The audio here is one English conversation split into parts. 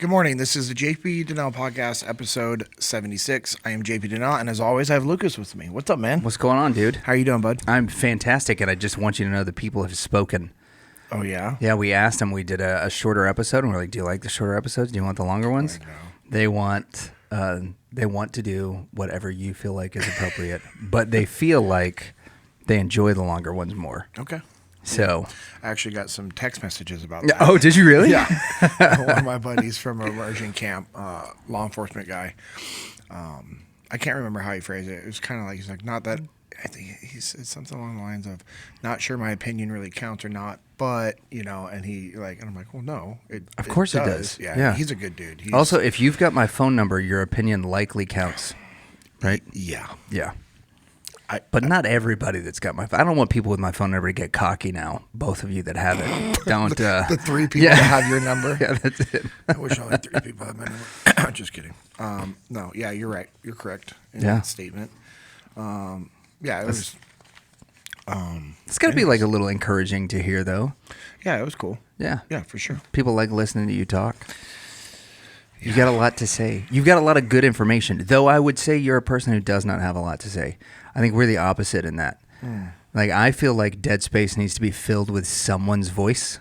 Good morning. This is the JP Dinnell Podcast, episode 76. I am JP Dinnell, and as always, I have Lucas with me. What's up, man? What's going on, dude? How are you doing, bud? I'm fantastic, and I just want you to know the people have spoken. Oh, yeah? Yeah, we asked them. We did a shorter episode, and we're like, do you like the shorter episodes? Do you want the longer ones? I know. They want to do whatever you feel like is appropriate, but they feel like they enjoy the longer ones more. Okay. So I actually got some text messages about that. Oh, did you really? Yeah. One of my buddies from immersion camp, law enforcement guy. I can't remember how he phrased it. It was kind of like, he's like, not that, I think he said something along the lines of, not sure my opinion really counts or not, but, and and I'm like, well, no. Of course it does. Yeah. He's a good dude. Also, if you've got my phone number, your opinion likely counts, right? Yeah. Yeah. But not everybody that's got my phone. I don't want people with my phone number to get cocky now. Both of you that have it. Don't. The three people that have your number. Yeah, that's it. I wish only 3 people had my number. Just kidding. No, yeah, you're right. You're correct in that statement. It was. It's got to be like a little encouraging to hear, though. Yeah, it was cool. Yeah. Yeah, for sure. People like listening to you talk. You got a lot to say. You've got a lot of good information, though I would say you're a person who does not have a lot to say. I think we're the opposite in that. Like, I feel like dead space needs to be filled with someone's voice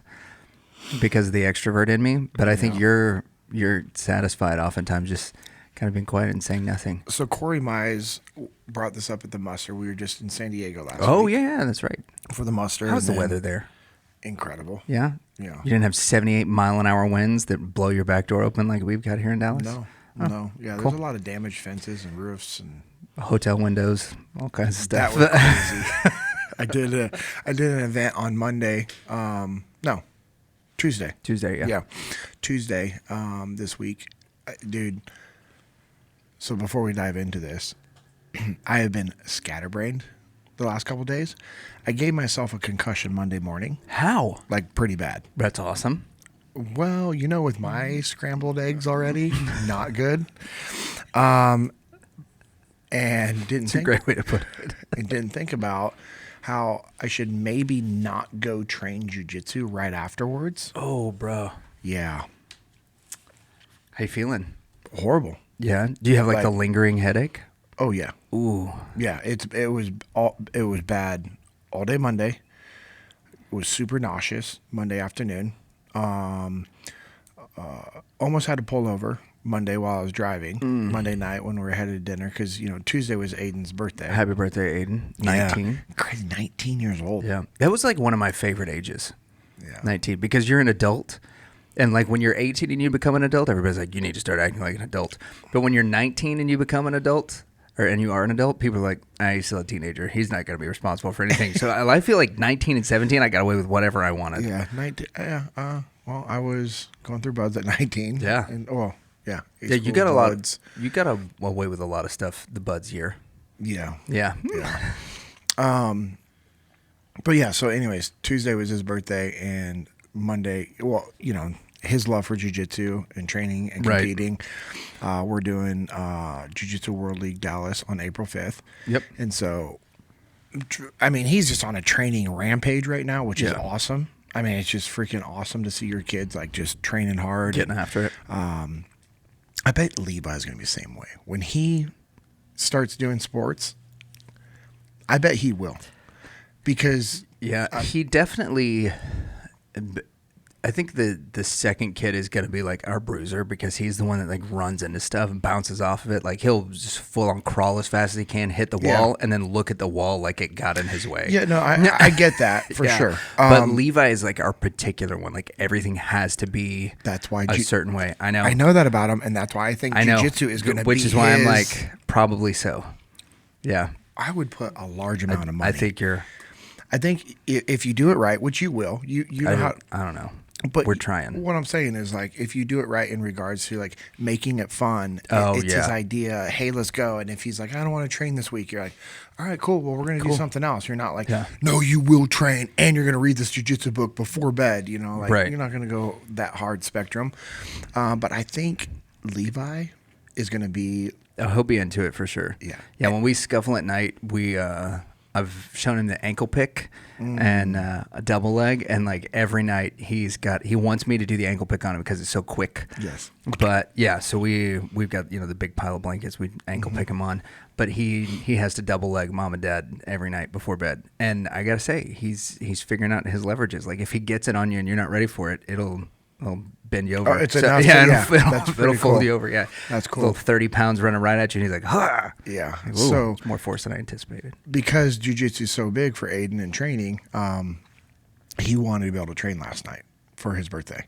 because of the extrovert in me. But I think you're satisfied oftentimes just kind of being quiet and saying nothing. So Corey Mize brought this up at the muster. We were just in San Diego last week. Oh, yeah, that's right. For the muster. How's the weather there? Incredible. Yeah? Yeah. You didn't have 78-mile-an-hour winds that blow your back door open like we've got here in Dallas? No. Yeah, cool. there's a lot of damaged fences and roofs and hotel windows, all kinds of stuff. That was crazy. I did an event on Monday. Tuesday. Tuesday, yeah. Tuesday this week. Dude, so before we dive into this, I have been scatterbrained the last couple days. I gave myself a concussion Monday morning. How? Like, pretty bad. That's awesome. Well, with my scrambled eggs already, not good. And didn't That's a great way to put it. And didn't think about how I should maybe not go train jiu-jitsu right afterwards. Oh, bro. Yeah. How you feeling? Horrible. Yeah. Do you have like the lingering headache? Oh yeah. Ooh. Yeah. It was bad all day Monday. It was super nauseous Monday afternoon. Almost had to pull over Monday while I was driving. Monday night when we were headed to dinner because Tuesday was Aiden's birthday. Happy birthday, Aiden. 19. Yeah. Crazy, 19 years old. Yeah. That was like one of my favorite ages. Yeah. 19 because you're an adult. And like when you're 18 and you become an adult, everybody's like, you need to start acting like an adult. But when you're 19 and you become an adult, and you are an adult, people are like, he's still a teenager. He's not going to be responsible for anything. So I feel like 19 and 17, I got away with whatever I wanted. Yeah, 19. Well, I was going through buds at 19. Yeah. And, yeah. Yeah, you got buds. You got away with a lot of stuff the buds year. Yeah. Yeah. Yeah. But yeah, so anyways, Tuesday was his birthday, and Monday, his love for jiu-jitsu and training and competing. Right. We're doing Jiu-Jitsu World League Dallas on April 5th. Yep. And so, he's just on a training rampage right now, which is awesome. It's just freaking awesome to see your kids like just training hard. Getting after it. I bet Levi's going to be the same way. When he starts doing sports, I bet he will. Because... Yeah, he definitely... I think the second kid is going to be like our bruiser because he's the one that like runs into stuff and bounces off of it. Like he'll just full on crawl as fast as he can, hit the wall, and then look at the wall like it got in his way. Yeah, no, I get that for sure. But Levi is like our particular one. Like everything has to be that's why a certain way. I know that about him, and that's why I think jiu-jitsu is going to be which is why I'm like probably so. Yeah, I would put a large amount of money. I think if you do it right, which you will, you know how. I don't know. But we're trying. What I'm saying is, like, if you do it right in regards to like making it fun, it's his idea. Hey, let's go. And if he's like, I don't want to train this week, you're like, all right, cool. Well, we're going to do something else. You're not like, no, you will train, and you're going to read this jiu-jitsu book before bed. You're not going to go that hard spectrum. But I think Levi is going to be. Oh, he'll be into it for sure. Yeah. Yeah. When we scuffle at night, I've shown him the ankle pick and a double leg, and like every night he wants me to do the ankle pick on him because it's so quick. Yes. But yeah, so we've got the big pile of blankets we ankle pick him on, but he has to double leg mom and dad every night before bed, and I gotta say he's figuring out his leverages. Like if he gets it on you and you're not ready for it, it'll bend you over. Oh, it's enough. Yeah, it'll fold you over. Yeah, that's cool. Little 30 pounds running right at you, and he's like, "Ha!" Yeah. Like, so it's more force than I anticipated. Because jiu-jitsu is so big for Aiden in training, he wanted to be able to train last night for his birthday.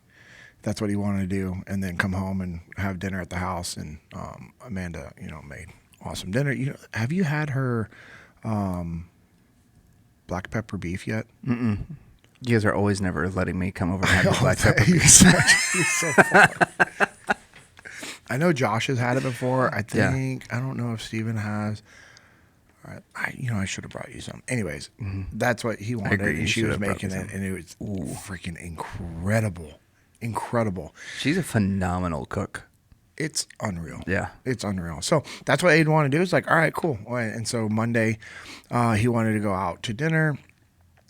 That's what he wanted to do, and then come home and have dinner at the house. And Amanda, made awesome dinner. Have you had her black pepper beef yet? Mm-mm. You guys are always never letting me come over and have your black pepper beef. He's so fun. I know Josh has had it before. I don't know if Steven has. I should have brought you some. Anyways, that's what he wanted, and she was making it, and it was freaking incredible. Incredible. She's a phenomenal cook. It's unreal. Yeah. It's unreal. So that's what Aiden wanted to do. It's like, all right, cool. And so Monday, he wanted to go out to dinner,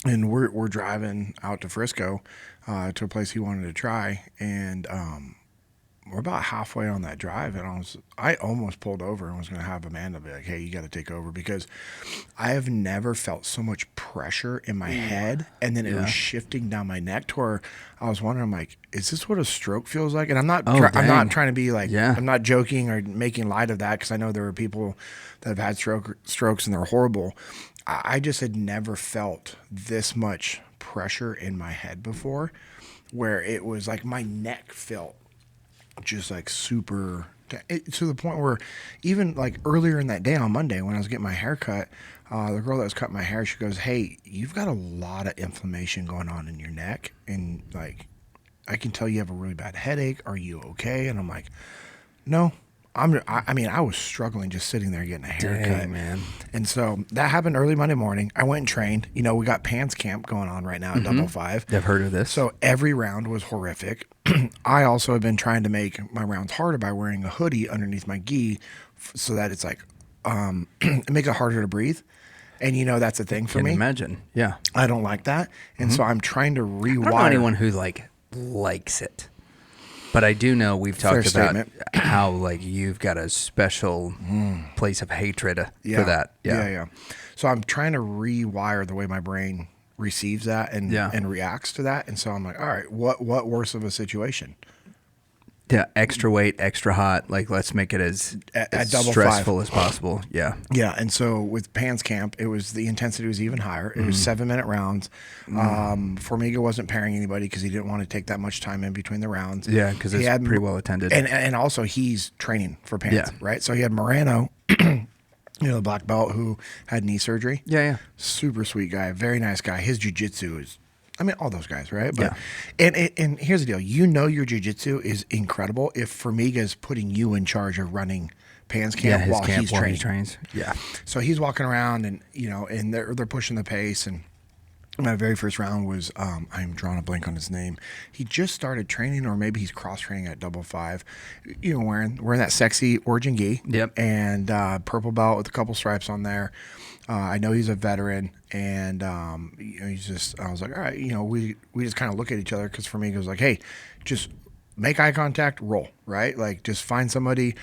and we're driving out to Frisco to a place he wanted to try, and we're about halfway on that drive, and I almost pulled over and was going to have Amanda be like, hey, you got to take over, because I have never felt so much pressure in my head, and then it was shifting down my neck to where I was wondering, like, is this what a stroke feels like? And I'm not I'm not trying to be like, I'm not joking or making light of that, because I know there are people that have had strokes and they're horrible. I just had never felt this much pressure in my head before, where it was like my neck felt just like super, to the point where even like earlier in that day on Monday when I was getting my hair cut, the girl that was cutting my hair, she goes, hey, you've got a lot of inflammation going on in your neck, and like I can tell you have a really bad headache. Are you okay? And I'm like, no. I was struggling just sitting there getting a haircut. Dang, man. And so that happened early Monday morning. I went and trained. We got pants camp going on right now at Double Five. I've heard of this. So every round was horrific. I also have been trying to make my rounds harder by wearing a hoodie underneath my gi, so that it's like it makes it harder to breathe. And that's a thing for me. Can imagine. Yeah. I don't like that. And so I'm trying to rewire. I don't know anyone who likes it. But I do know we've talked about how you've got a special place of hatred for that. Yeah. So I'm trying to rewire the way my brain receives that and reacts to that. And so I'm like, all right, what worse of a situation? Yeah, extra weight, extra hot. Let's make it as stressful as possible. Yeah. Yeah, and so with Pants Camp, the intensity was even higher. It was 7-minute rounds. Formiga wasn't pairing anybody because he didn't want to take that much time in between the rounds. Yeah, because it's pretty well attended. And also he's training for Pants, right? So he had Moreno, the black belt who had knee surgery. Yeah. Super sweet guy, very nice guy. His jiu-jitsu is, all those guys, right? But and here's the deal. Your jiu-jitsu is incredible if Formiga is putting you in charge of running Pants Camp while he's training. He trains. Yeah. So he's walking around and and they're pushing the pace, and my very first round was I'm drawing a blank on his name. He just started training, or maybe he's cross training at Double Five. Wearing that sexy Origin gi. Yep. And purple belt with a couple stripes on there. I know he's a veteran, and he's just. I was like, all right, we just kind of look at each other, because for me, it was like, hey, just make eye contact, roll, right? Like, just find somebody.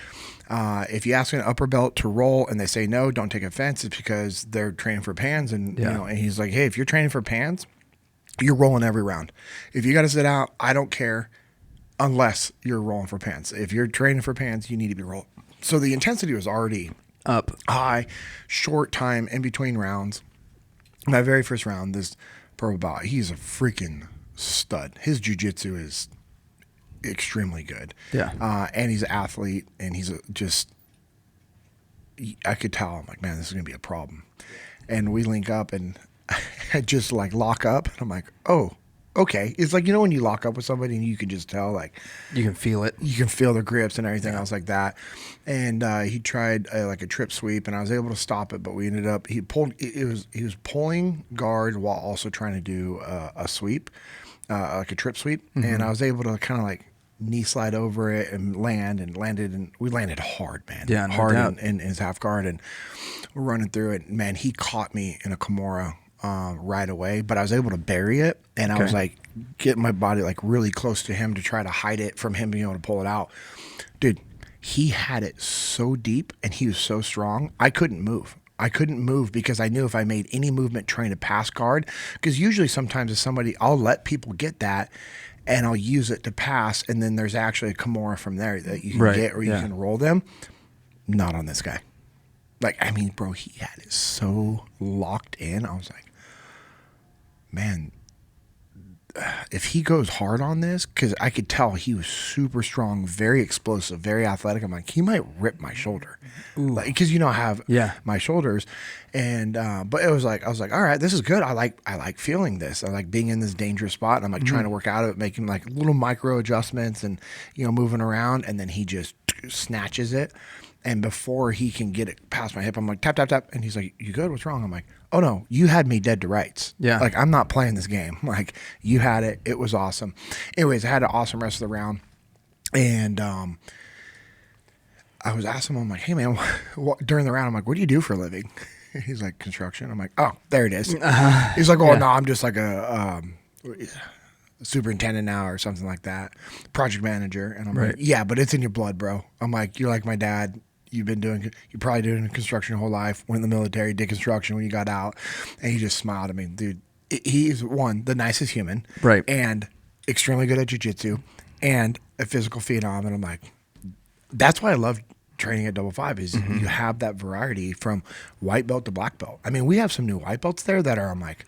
If you ask an upper belt to roll and they say no, don't take offense. It's because they're training for pans, and and he's like, hey, if you're training for pans, you're rolling every round. If you got to sit out, I don't care, unless you're rolling for pans. If you're training for pans, you need to be rolling. So the intensity was already up high, short time in between rounds. My very first round, this purple belt, he's a freaking stud. His jiu-jitsu is extremely good. Yeah. And he's an athlete, and he's I could tell, I'm like, man, this is going to be a problem. And we link up, and I just lock up, and I'm like, oh, okay. It's like, when you lock up with somebody and you can just tell, you can feel it. You can feel their grips and everything else like that. And he tried a trip sweep, and I was able to stop it, but we ended up, he was pulling guard while also trying to do a sweep, like a trip sweep. And I was able to kind of knee slide over it and landed, and we landed hard, man. Yeah, no hard doubt. in his half guard, and we're running through it. Man, he caught me in a Kimura right away, but I was able to bury it, and I was like getting my body like really close to him to try to hide it from him being able to pull it out. Dude, he had it so deep and he was so strong, I couldn't move. I couldn't move because I knew if I made any movement trying to pass guard, because usually sometimes if somebody, I'll let people get that and I'll use it to pass, and then there's actually a Kimura from there that you can get or you can roll them. Not on this guy. Like, I mean, bro, he had it so locked in. I was like, man, if he goes hard on this, because I could tell he was super strong, very explosive, very athletic. I'm like, he might rip my shoulder, because I have my shoulders, and but it was like I was like, all right, this is good. I like feeling this. I like being in this dangerous spot. And I'm like trying to work out of it, making like little micro adjustments, and moving around, and then he just snatches it. And before he can get it past my hip, I'm like, tap, tap, tap. And he's like, you good? What's wrong? I'm like, oh, no, you had me dead to rights. Yeah. Like, I'm not playing this game. Like, you had it. It was awesome. Anyways, I had an awesome rest of the round. And I was asking him, I'm like, hey, man, during the round, I'm like, what do you do for a living? He's like, construction. I'm like, oh, there it is. He's like, oh, no, I'm just like a superintendent now or something like that. Project manager. And I'm like, yeah, but it's in your blood, bro. I'm like, you're like my dad. You're probably doing construction your whole life, went in the military, did construction when you got out. And he just smiled at me. Dude, he's the nicest human. Right. And extremely good at jiu-jitsu and a physical phenom. And I'm like, that's why I love training at Double Five is you have that variety from white belt to black belt. I mean, we have some new white belts there that are, I'm like,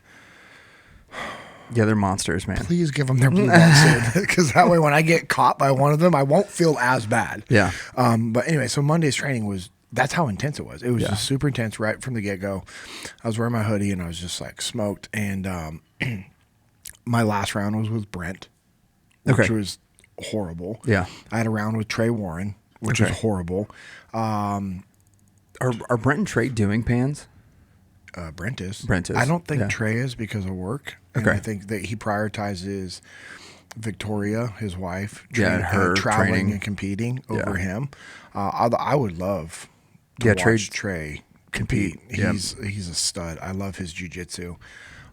yeah, they're monsters, man. Please give them their blue belt soon, because that way when I get caught by one of them, I won't feel as bad. Yeah. But anyway, so Monday's training that's how intense it was. It was just super intense right from the get-go. I was wearing my hoodie and I was just like smoked. And my last round was with Brent, which was horrible. Yeah. I had a round with Trey Warren, which was horrible. Are Brent and Trey doing pans? Brent is. I don't think Trey is because of work. And I think that he prioritizes Victoria, his wife, her traveling training and competing over him. I would love to watch Trey compete. He's a stud. I love his jiu-jitsu.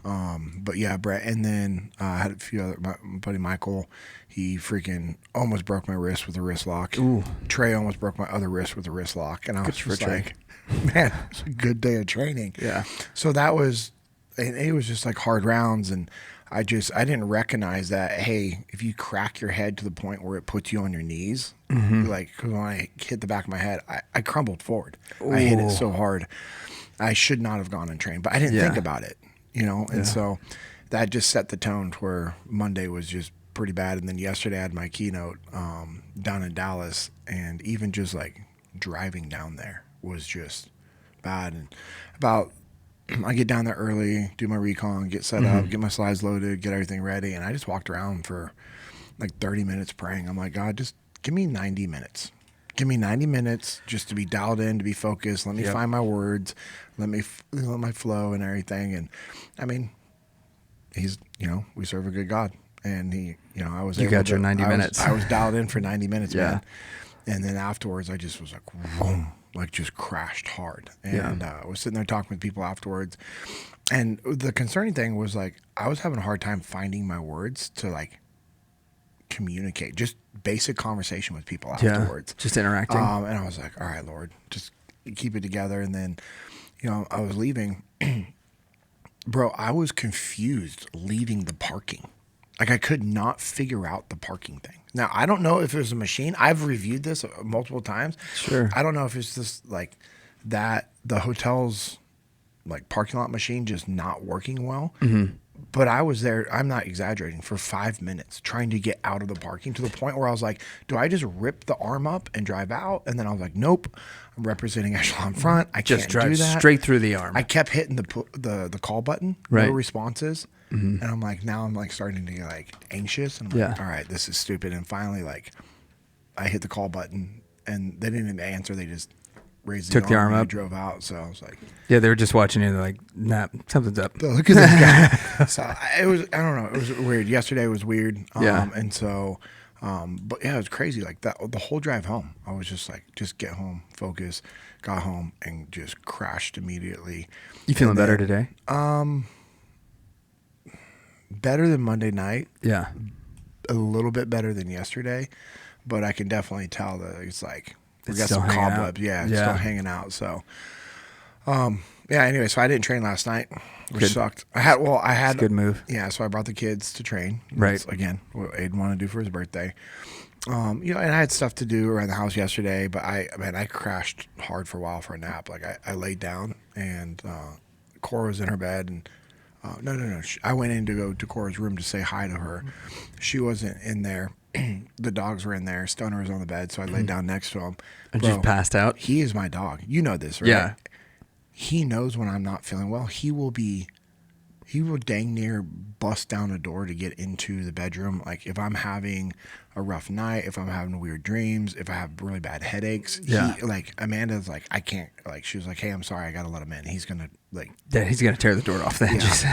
But yeah, Brett. And then I had a few other, my buddy Michael, he freaking almost broke my wrist with a wrist lock. Ooh. Trey almost broke my other wrist with a wrist lock. And I was just like, man, it's a good day of training. Yeah. So that was, and it was just like hard rounds. And I didn't recognize that, hey, if you crack your head to the point where it puts you on your knees, like, cause when I hit the back of my head, I crumbled forward. Ooh. I hit it so hard. I should not have gone and trained, but I didn't think about it, And so that just set the tone to where Monday was just pretty bad. And then yesterday I had my keynote down in Dallas, and even just like driving down there was just bad. And I get down there early, do my recon, get set up, get my slides loaded, get everything ready. And I just walked around for like 30 minutes praying. I'm like, God, just give me 90 minutes. Give me 90 minutes just to be dialed in, to be focused. Let me find my words. Let my flow and everything. And I mean, he's, we serve a good God. And he, I was able to. You got your 90 minutes. I was dialed in for 90 minutes, man. And then afterwards, I just was like, boom, like just crashed hard. And I was sitting there talking with people afterwards. And the concerning thing was like, I was having a hard time finding my words to like communicate, just basic conversation with people afterwards. Just interacting. And I was like, all right, Lord, just keep it together. And then, I was leaving. Bro, I was confused leaving the parking. Like, I could not figure out the parking thing. Now, I don't know if it was a machine. I've reviewed this multiple times. Sure. I don't know if it's just like that the hotel's like parking lot machine just not working well. Mm-hmm. But I was there, I'm not exaggerating, for 5 minutes trying to get out of the parking, to the point where I was like, do I just rip the arm up and drive out? And then I was like, nope, I'm representing Echelon Front. I just can't do that. Just straight through the arm. I kept hitting the call button, no responses. Mm-hmm. And I'm like, now I'm like starting to get like anxious. And I'm like, all right, this is stupid. And finally, like, I hit the call button and they didn't even answer. They just raised the arm up, drove out. So I was like, yeah, they were just watching you. And they're like, nah, something's up. Look at this guy. So it was, I don't know. It was weird. Yesterday was weird. And so But yeah, it was crazy. Like the whole drive home, I was just like, just get home, focus, got home and just crashed immediately. You feeling better today? Better than Monday night. Yeah. A little bit better than yesterday, but I can definitely tell that it's like we got some hanging cobwebs. out. Yeah, it's still hanging out. So, yeah. Anyway, so I didn't train last night, which sucked. I had It's a good move. Yeah, so I brought the kids to train. Right. That's, again, what Aiden wanted to do for his birthday. And I had stuff to do around the house yesterday, but I crashed hard for a while for a nap. Like I laid down and Cora was in her bed and. No. I went in to go to Cora's room to say hi to her. She wasn't in there. The dogs were in there. Stoner was on the bed, so I laid down next to him. And just passed out? He is my dog. You know this, right? Yeah. He knows when I'm not feeling well. He will dang near bust down a door to get into the bedroom. Like if I'm having a rough night, if I'm having weird dreams, if I have really bad headaches. Yeah. Amanda's like, I can't, like, she was like, hey, I'm sorry, I got to let him in. He's going to he's going to tear the door off the hinges.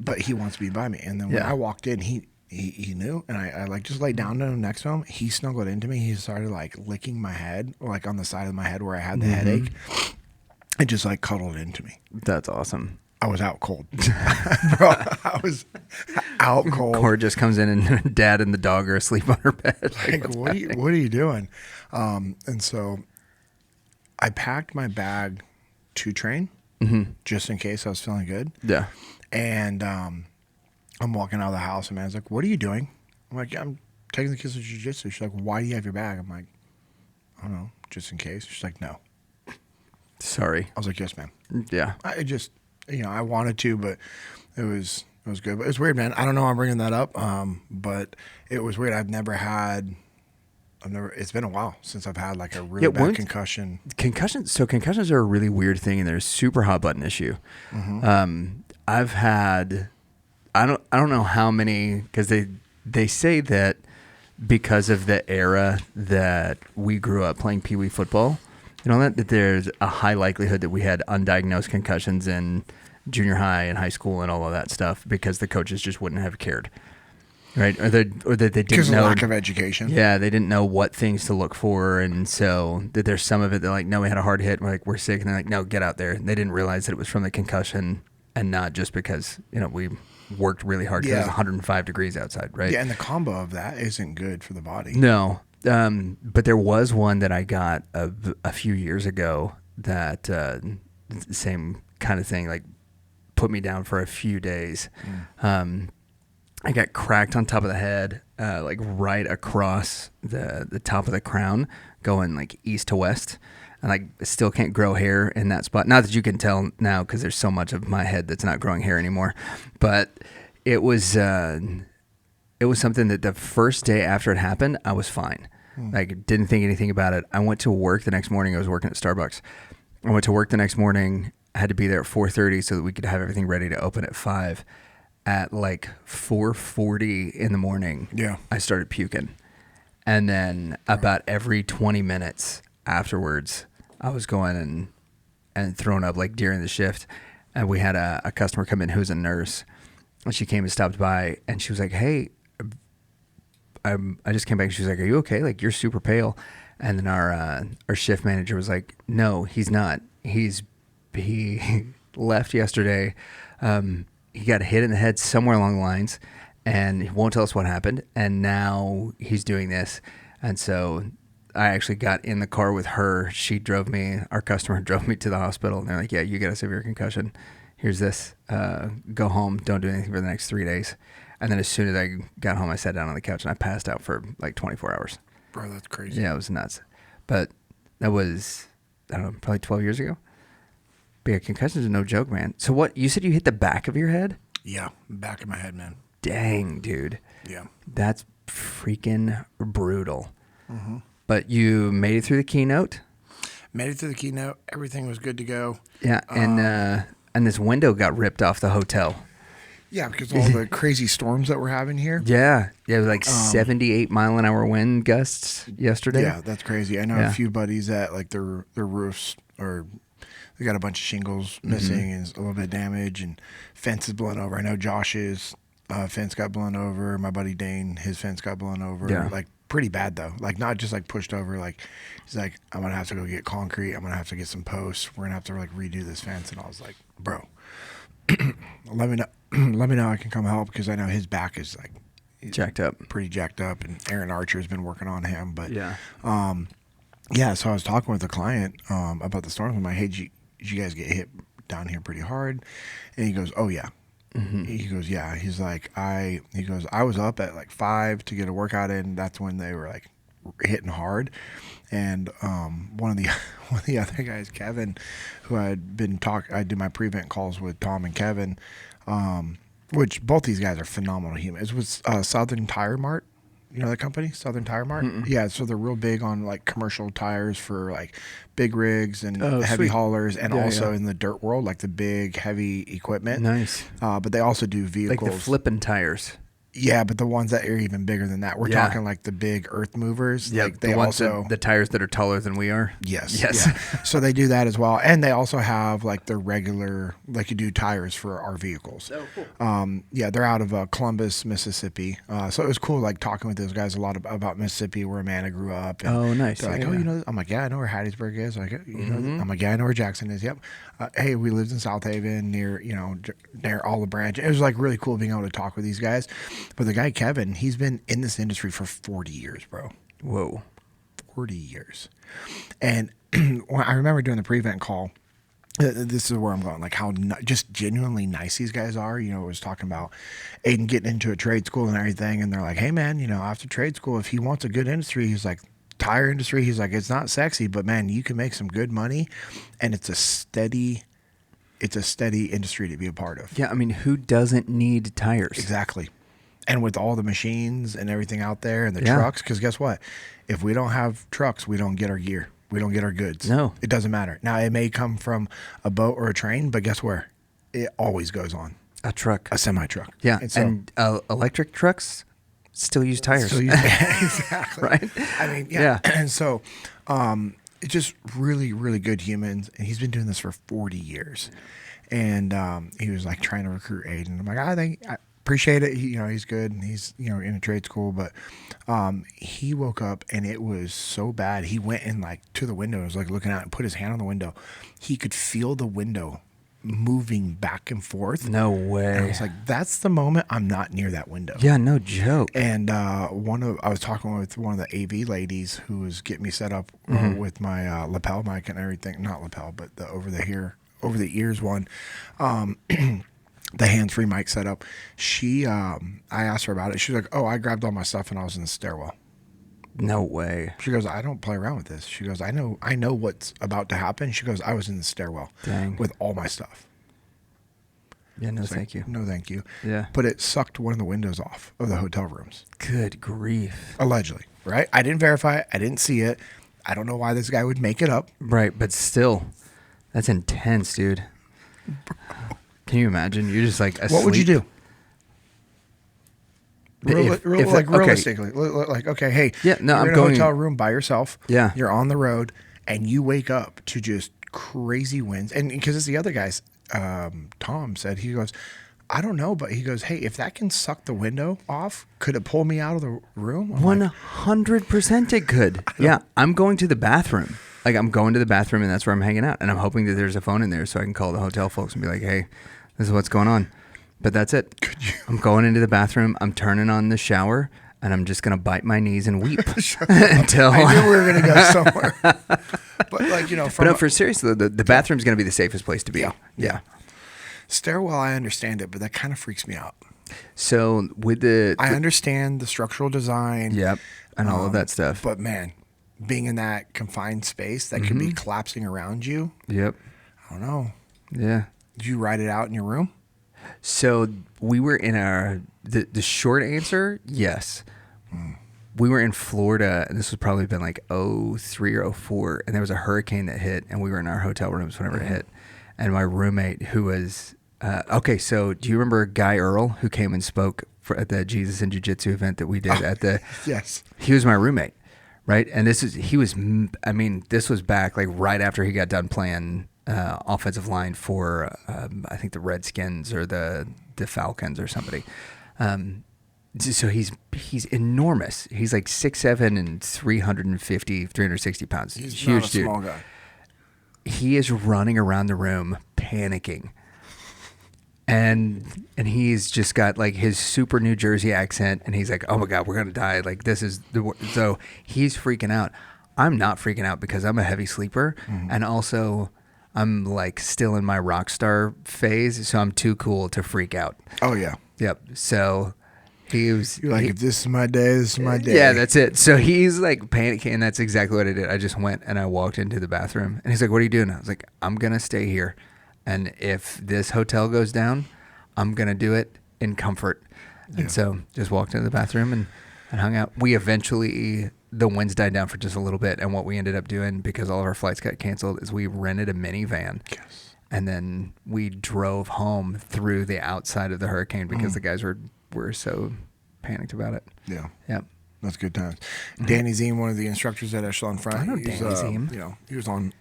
But he wants to be by me. And then when I walked in, he knew, and I like just laid down next to him. He snuggled into me. He started like licking my head, like on the side of my head where I had the headache, and just like cuddled into me. That's awesome. I was out cold. Bro, I was out cold. Cora just comes in and Dad and the dog are asleep on her bed. Like, what are you doing? And so I packed my bag to train just in case I was feeling good. Yeah. And I'm walking out of the house and man's like, what are you doing? I'm like, I'm taking the kids to Jiu-Jitsu. She's like, why do you have your bag? I'm like, I don't know, just in case. She's like, no. Sorry. I was like, yes, ma'am. Yeah. I just, I wanted to, but it was good. But it was weird, man. I don't know why I'm bringing that up, but it was weird. It's been a while since I've had like a really bad concussion. Concussions are a really weird thing, and they're a super hot button issue. I've had, I don't know how many, because they say that because of the era that we grew up playing Pee Wee football, that there's a high likelihood that we had undiagnosed concussions in junior high and high school and all of that stuff because the coaches just wouldn't have cared, right? Or that they didn't know. Because of lack of education. Yeah, they didn't know what things to look for, and so that there's some of it they're like, no, we had a hard hit, we're sick, and they're like, no, get out there. And they didn't realize that it was from the concussion and not just because we worked really hard because it was 105 degrees outside, right? Yeah, and the combo of that isn't good for the body. No. But there was one that I got a few years ago that same kind of thing, like put me down for a few days. I got cracked on top of the head, like right across the top of the crown, going like east to west. And I still can't grow hair in that spot. Not that you can tell now because there's so much of my head that's not growing hair anymore. But it was something that the first day after it happened, I was fine. Like, didn't think anything about it. I went to work the next morning. I was working at Starbucks. I went to work the next morning. I had to be there at 4:30 so that we could have everything ready to open at 5. At like 4:40 in the morning, I started puking. And then about every 20 minutes afterwards, I was going and throwing up like during the shift. And we had a customer come in who's a nurse. And she came and stopped by, and she was like, hey, I just came back, and she was like, are you okay? Like, you're super pale. And then our shift manager was like, no, he's not. He left yesterday. He got hit in the head somewhere along the lines, and he won't tell us what happened. And now he's doing this. And so I actually got in the car with her. She drove me, our customer drove me to the hospital. And they're like, yeah, you got a severe concussion. Here's this. Go home. Don't do anything for the next 3 days. And then as soon as I got home, I sat down on the couch and I passed out for like 24 hours. Bro, that's crazy. Yeah, it was nuts. But that was, I don't know, probably 12 years ago. But yeah, concussions are no joke, man. So what, you said you hit the back of your head? Yeah, back of my head, man. Dang, dude. Yeah. That's freaking brutal. But you made it through the keynote? Made it through the keynote. Everything was good to go. Yeah, and this window got ripped off the hotel. Yeah, because of all the crazy storms that we're having here. Yeah, it was like 78 mile an hour wind gusts yesterday. Yeah, that's crazy. I know a few buddies that like their roofs they got a bunch of shingles missing and a little bit of damage, and fence is blown over. I know Josh's fence got blown over. My buddy Dane, his fence got blown over. Yeah. Like pretty bad though. Like not just like pushed over. Like he's like, I'm gonna have to go get concrete. I'm gonna have to get some posts. We're gonna have to like redo this fence. And I was like, bro, let me know. Let me know I can come help because I know his back is like jacked up, pretty jacked up, and Aaron Archer has been working on him. But yeah, so I was talking with the client about the storms. I'm like, hey, did you guys get hit down here pretty hard? And he goes, oh yeah. Mm-hmm. He goes, yeah. He's like, I was up at like 5 to get a workout in. That's when they were like hitting hard. And one of the other guys, Kevin, who I'd been I do my prevent calls with Tom and Kevin, which both these guys are phenomenal humans. It was Southern Tire Mart. You know the company, Southern Tire Mart? Mm-mm. Yeah, so they're real big on like commercial tires for like big rigs and heavy haulers, and also in the dirt world, like the big heavy equipment. Nice. But they also do vehicles. Like the flipping tires. Yeah, but the ones that are even bigger than that. We're talking like the big earth movers. Yeah, like they the ones the tires that are taller than we are. Yes. Yeah. So they do that as well. And they also have like the regular, like you do tires for our vehicles. Oh, cool. Yeah, they're out of Columbus, Mississippi. So it was cool like talking with those guys a lot about Mississippi, where Amanda grew up. And nice. They're like, you know, I'm like, yeah, I know where Hattiesburg is. Like, you know, I'm like, yeah, I know where Jackson is. Yep. Hey, we lived in South Haven near Olive Branch. It was like really cool being able to talk with these guys. But the guy, Kevin, he's been in this industry for 40 years, bro. Whoa. 40 years. And when I remember doing the prevent call, this is where I'm going, like how just genuinely nice these guys are. You know, I was talking about Aiden getting into a trade school and everything. And they're like, hey, man, you know, after trade school, if he wants a good industry, he's like, tire industry, he's like, it's not sexy, but man, you can make some good money. And it's a steady industry to be a part of. Yeah, I mean, who doesn't need tires? Exactly. And with all the machines and everything out there and the trucks, because guess what? If we don't have trucks, we don't get our gear. We don't get our goods. No. It doesn't matter. Now, it may come from a boat or a train, but guess where? It always goes on. A truck. A semi-truck. Yeah. And electric trucks still use tires. Exactly. Right? I mean, yeah. And so it's just really, really good humans. And he's been doing this for 40 years. And he was like trying to recruit Aiden. I'm like, I appreciate it. He's good, and he's in a trade school. But he woke up and it was so bad. He went in like to the window, was like looking out and put his hand on the window. He could feel the window moving back and forth. No way. And I was like, that's the moment I'm not near that window. Yeah, no joke. And I was talking with one of the AV ladies who was getting me set up with my lapel mic and everything. Not lapel, but the over the ears one. The hands-free mic setup. I asked her about it. She's like, oh, I grabbed all my stuff and I was in the stairwell. No way. She goes, I don't play around with this. She goes, I know what's about to happen. She goes, I was in the stairwell with all my stuff. Yeah, no, thank you. No, thank you. Yeah. But it sucked one of the windows off of the hotel rooms. Good grief. Allegedly, right? I didn't verify it. I didn't see it. I don't know why this guy would make it up. Right, but still, that's intense, dude. Can you imagine? You're just like asleep. What would you do? Realistically, like, okay, hey, yeah, no, you're I'm in going a hotel room by yourself. Yeah, you're on the road, and you wake up to just crazy winds. And because it's the other guys, Tom said, he goes, I don't know, but he goes, hey, if that can suck the window off, could it pull me out of the room? 100% it could. Yeah, I'm going to the bathroom. Like, I'm going to the bathroom, and that's where I'm hanging out. And I'm hoping that there's a phone in there so I can call the hotel folks and be like, hey, this is what's going on. But that's it. I'm going into the bathroom. I'm turning on the shower, and I'm just going to bite my knees and weep until I knew we were going to go somewhere. But like, for seriously, the bathroom's going to be the safest place to be. Yeah. Stairwell, I understand it, but that kind of freaks me out. So I understand the structural design. Yep. And all of that stuff. But man, being in that confined space that could be collapsing around you. Yep. I don't know. Yeah. Did you write it out in your room? So we were in the short answer, yes. We were in Florida, and this was probably been like 03 or 04, and there was a hurricane that hit, and we were in our hotel rooms whenever it hit. And my roommate, who was, so do you remember Guy Earl, who came and spoke at the Jesus and Jiu-Jitsu event that we did at the... Yes. He was my roommate, right? And this was back like right after he got done playing offensive line for I think the Redskins or the Falcons or somebody. So he's enormous. He's like 6'7" and 360 pounds. He's huge not a dude. small guy. He is running around the room panicking. And he's just got like his super New Jersey accent, and he's like, "Oh my God, we're gonna die!" Like this is so he's freaking out. I'm not freaking out because I'm a heavy sleeper, and also I'm like still in my rock star phase, so I'm too cool to freak out. Oh yeah. Yep. So you're like, if this is my day, this is my day. Yeah, that's it. So he's like panicking, and that's exactly what I did. I just went and I walked into the bathroom, and he's like, "What are you doing?" I was like, "I'm gonna stay here. And if this hotel goes down, I'm going to do it in comfort." And so just walked into the bathroom and hung out. We eventually, the winds died down for just a little bit. And what we ended up doing, because all of our flights got canceled, is we rented a minivan. Yes. And then we drove home through the outside of the hurricane because the guys were so panicked about it. Yeah. Yep. That's good times. Danny Ziem, one of the instructors at Echelon Front. I know Danny Ziem. He was on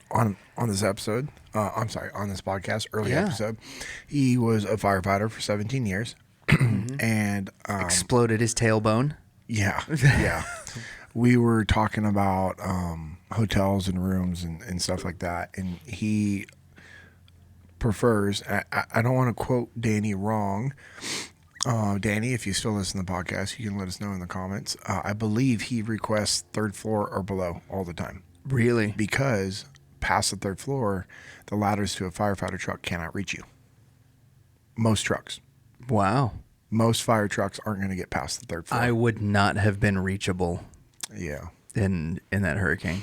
this episode. On this podcast, early episode. He was a firefighter for 17 years, and exploded his tailbone. Yeah, yeah. We were talking about hotels and rooms and stuff like that, and he prefers. I don't want to quote Danny wrong. Danny, if you still listen to the podcast, you can let us know in the comments. I believe he requests third floor or below all the time. Really? Because past the third floor, the ladders to a firefighter truck cannot reach you. Most trucks. Wow. Most fire trucks aren't going to get past the third floor. I would not have been reachable. Yeah. In that hurricane.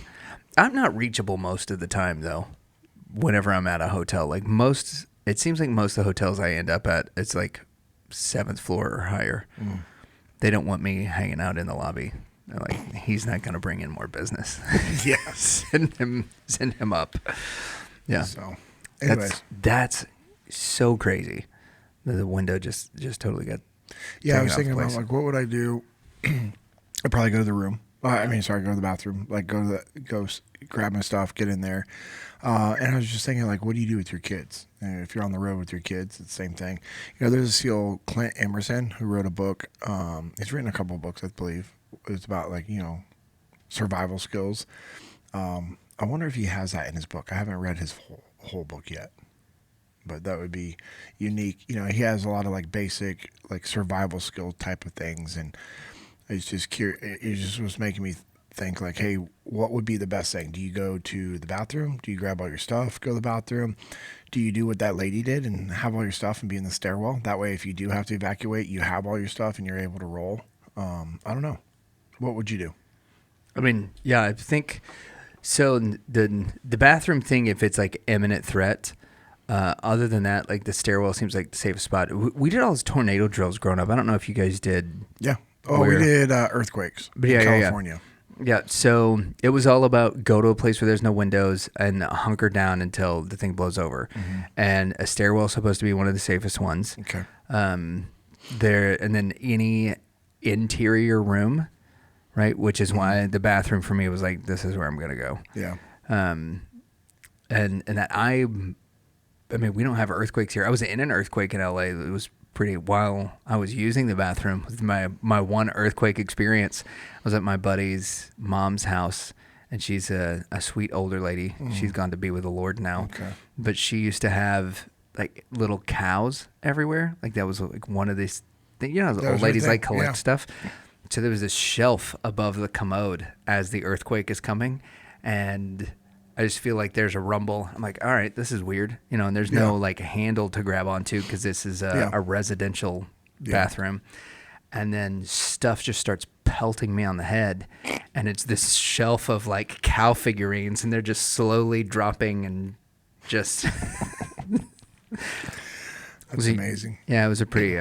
I'm not reachable most of the time, though, whenever I'm at a hotel. Like it seems like most of the hotels I end up at, it's like 7th floor or higher. They don't want me hanging out in the lobby. They're like, he's not going to bring in more business. Yes. send him up. Yeah. So, anyways, that's so crazy. The window just totally got. Yeah, I was thinking about like, what would I do? I'd probably go to the room. Go to the bathroom. Like go grab my stuff, get in there. And I was just thinking, like, what do you do with your kids? And if you're on the road with your kids, it's the same thing. There's this old Clint Emerson who wrote a book. He's written a couple of books, I believe. It's about like, survival skills. I wonder if he has that in his book. I haven't read his whole book yet, but that would be unique. He has a lot of like basic like survival skill type of things, and it's just curious. It just was making me think like, hey, what would be the best thing? Do you go to the bathroom? Do you grab all your stuff, go to the bathroom? Do you do what that lady did and have all your stuff and be in the stairwell? That way, if you do have to evacuate, you have all your stuff and you're able to roll. I don't know. What would you do? I mean, yeah, I think so. The bathroom thing, if it's like imminent threat, other than that, like the stairwell seems like the safest spot. We did all those tornado drills growing up. I don't know if you guys did. Yeah. Oh, we did earthquakes in California. Yeah, so it was all about go to a place where there's no windows and hunker down until the thing blows over. And a stairwell is supposed to be one of the safest ones. Okay. And then any interior room, right? Which is why the bathroom for me was like, this is where I'm gonna go. Yeah. And that I mean, we don't have earthquakes here. I was in an earthquake in LA. It was pretty while I was using the bathroom. With my one earthquake experience, I was at my buddy's mom's house, and she's a sweet older lady. She's gone to be with the Lord now. Okay. But she used to have like little cows everywhere. Like that was like one of these things, the old ladies like collect stuff. So there was this shelf above the commode as the earthquake is coming, and I just feel like there's a rumble. I'm like, all right, this is weird, and there's no like handle to grab onto because this is a residential bathroom. And then stuff just starts pelting me on the head, and it's this shelf of like cow figurines, and they're just slowly dropping and just. That's amazing. Yeah, it was a pretty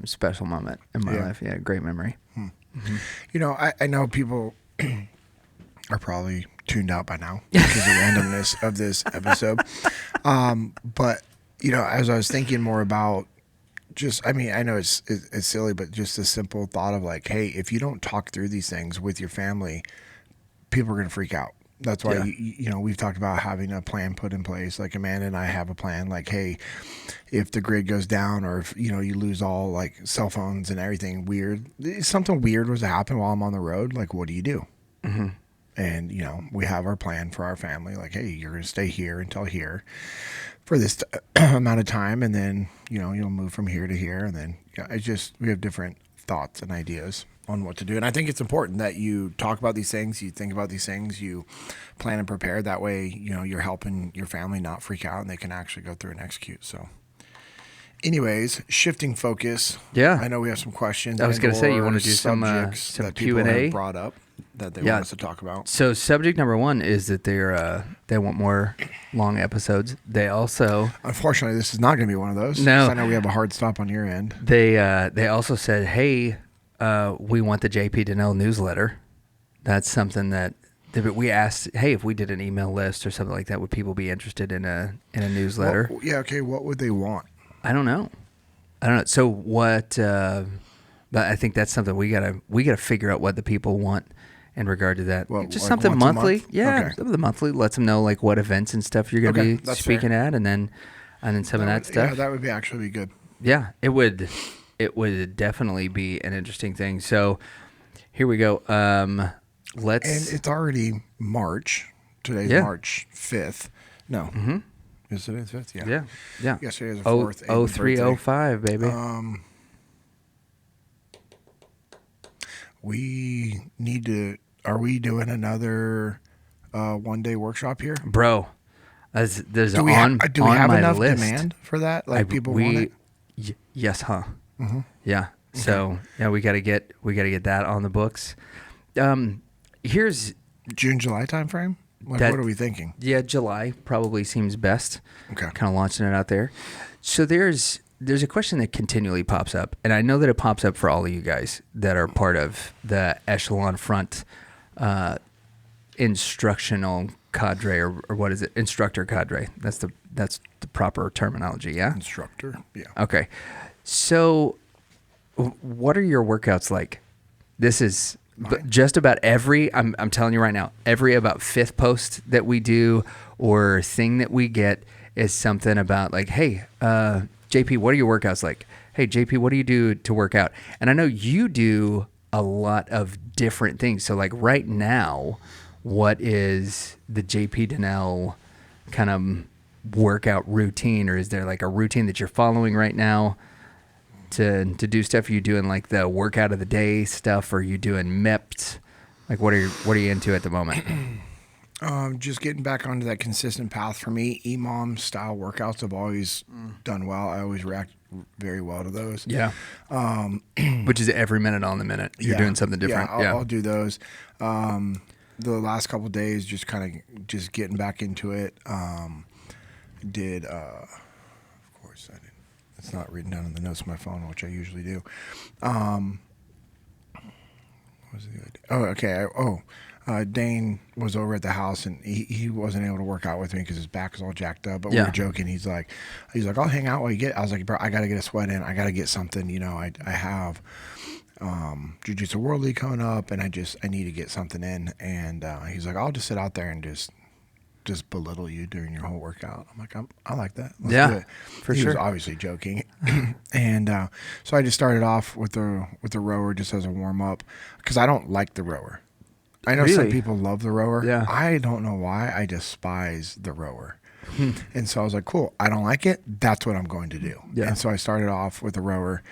special moment in my life. Yeah, great memory. I know people are probably tuned out by now because of the randomness of this episode. But as I was thinking more about I know it's silly, but just a simple thought of like, hey, if you don't talk through these things with your family, people are going to freak out. That's why, we've talked about having a plan put in place. Like Amanda and I have a plan. Like, hey, if the grid goes down or if, you lose all like cell phones and everything weird, something weird was to happen while I'm on the road. Like, what do you do? Mm-hmm. And, we have our plan for our family. Like, hey, you're going to stay here until here for this amount of time. And then, you'll move from here to here. And then we have different thoughts and ideas on what to do. And I think it's important that you talk about these things, you think about these things, you plan and prepare. That way, you're helping your family not freak out and they can actually go through and execute. So anyways, shifting focus. Yeah. I know we have some questions. I was going to say, you want to do some Q&A? Brought up that they want us to talk about. So subject number one is that they want more long episodes. They also... Unfortunately, this is not going to be one of those. No. I know we have a hard stop on your end. They also said, hey... we want the JP Dinnell newsletter. That's something that we asked, hey, if we did an email list or something like that, would people be interested in a newsletter? Well, yeah, okay, what would they want? I don't know. So what but I think that's something we gotta figure out what the people want in regard to that. Well, just like something monthly. Yeah, okay. The monthly lets them know like what events and stuff you're gonna be speaking at, and then some of that stuff. Yeah, that would actually be good. Yeah, it would. It would definitely be an interesting thing. So here we go. And it's already March. Today's March 5th. No. Mm-hmm. Is today the 5th? Yeah. Yeah. Yesterday was the 4th. 0305, baby. We need to... Are we doing another one-day workshop here? Bro, there's do we have enough list. Demand for that? Like people want it? Yes, huh? Mm-hmm. Yeah. Okay. So we gotta get that on the books. Here's June, July timeframe. Like, what are we thinking? Yeah, July probably seems best. Okay. Kind of launching it out there. So there's a question that continually pops up, and I know that it pops up for all of you guys that are part of the Echelon Front instructional cadre, or what is it? Instructor cadre. That's the proper terminology. Yeah. Instructor. Yeah. Okay. So, what are your workouts like? This is just about I'm telling you right now, every about fifth post that we do or thing that we get is something about like, hey, JP, what are your workouts like? Hey, JP, what do you do to work out? And I know you do a lot of different things. So, like right now, what is the JP Dinnell kind of workout routine, or is there like a routine that you're following right now to do stuff? Are you doing like the workout of the day stuff, or are you doing MEPT? Like what are you into at the moment? Just getting back onto that consistent path for me. EMOM style workouts have always done well. I always react very well to those. Yeah. Which is every minute on the minute. You're doing something different. Yeah, I'll do those. The last couple of days, just getting back into it. Of course I didn't. It's not written down in the notes of my phone, which I usually do. What was the idea? Oh, okay. Dane was over at the house and he wasn't able to work out with me because his back was all jacked up. But we were joking. He's like, I'll hang out while you get. I was like, bro, I got to get a sweat in. I got to get something. I have Jiu-Jitsu World League coming up, and I need to get something in. And he's like, I'll just sit out there and just belittle you during your whole workout. I'm like, I like that. Let's do it. For sure. He was obviously joking. And so I just started off with the rower just as a warm up because I don't like the rower. I know some people love the rower. Yeah. I don't know why. I despise the rower. And so I was like, cool. I don't like it. That's what I'm going to do. Yeah. And so I started off with the rower.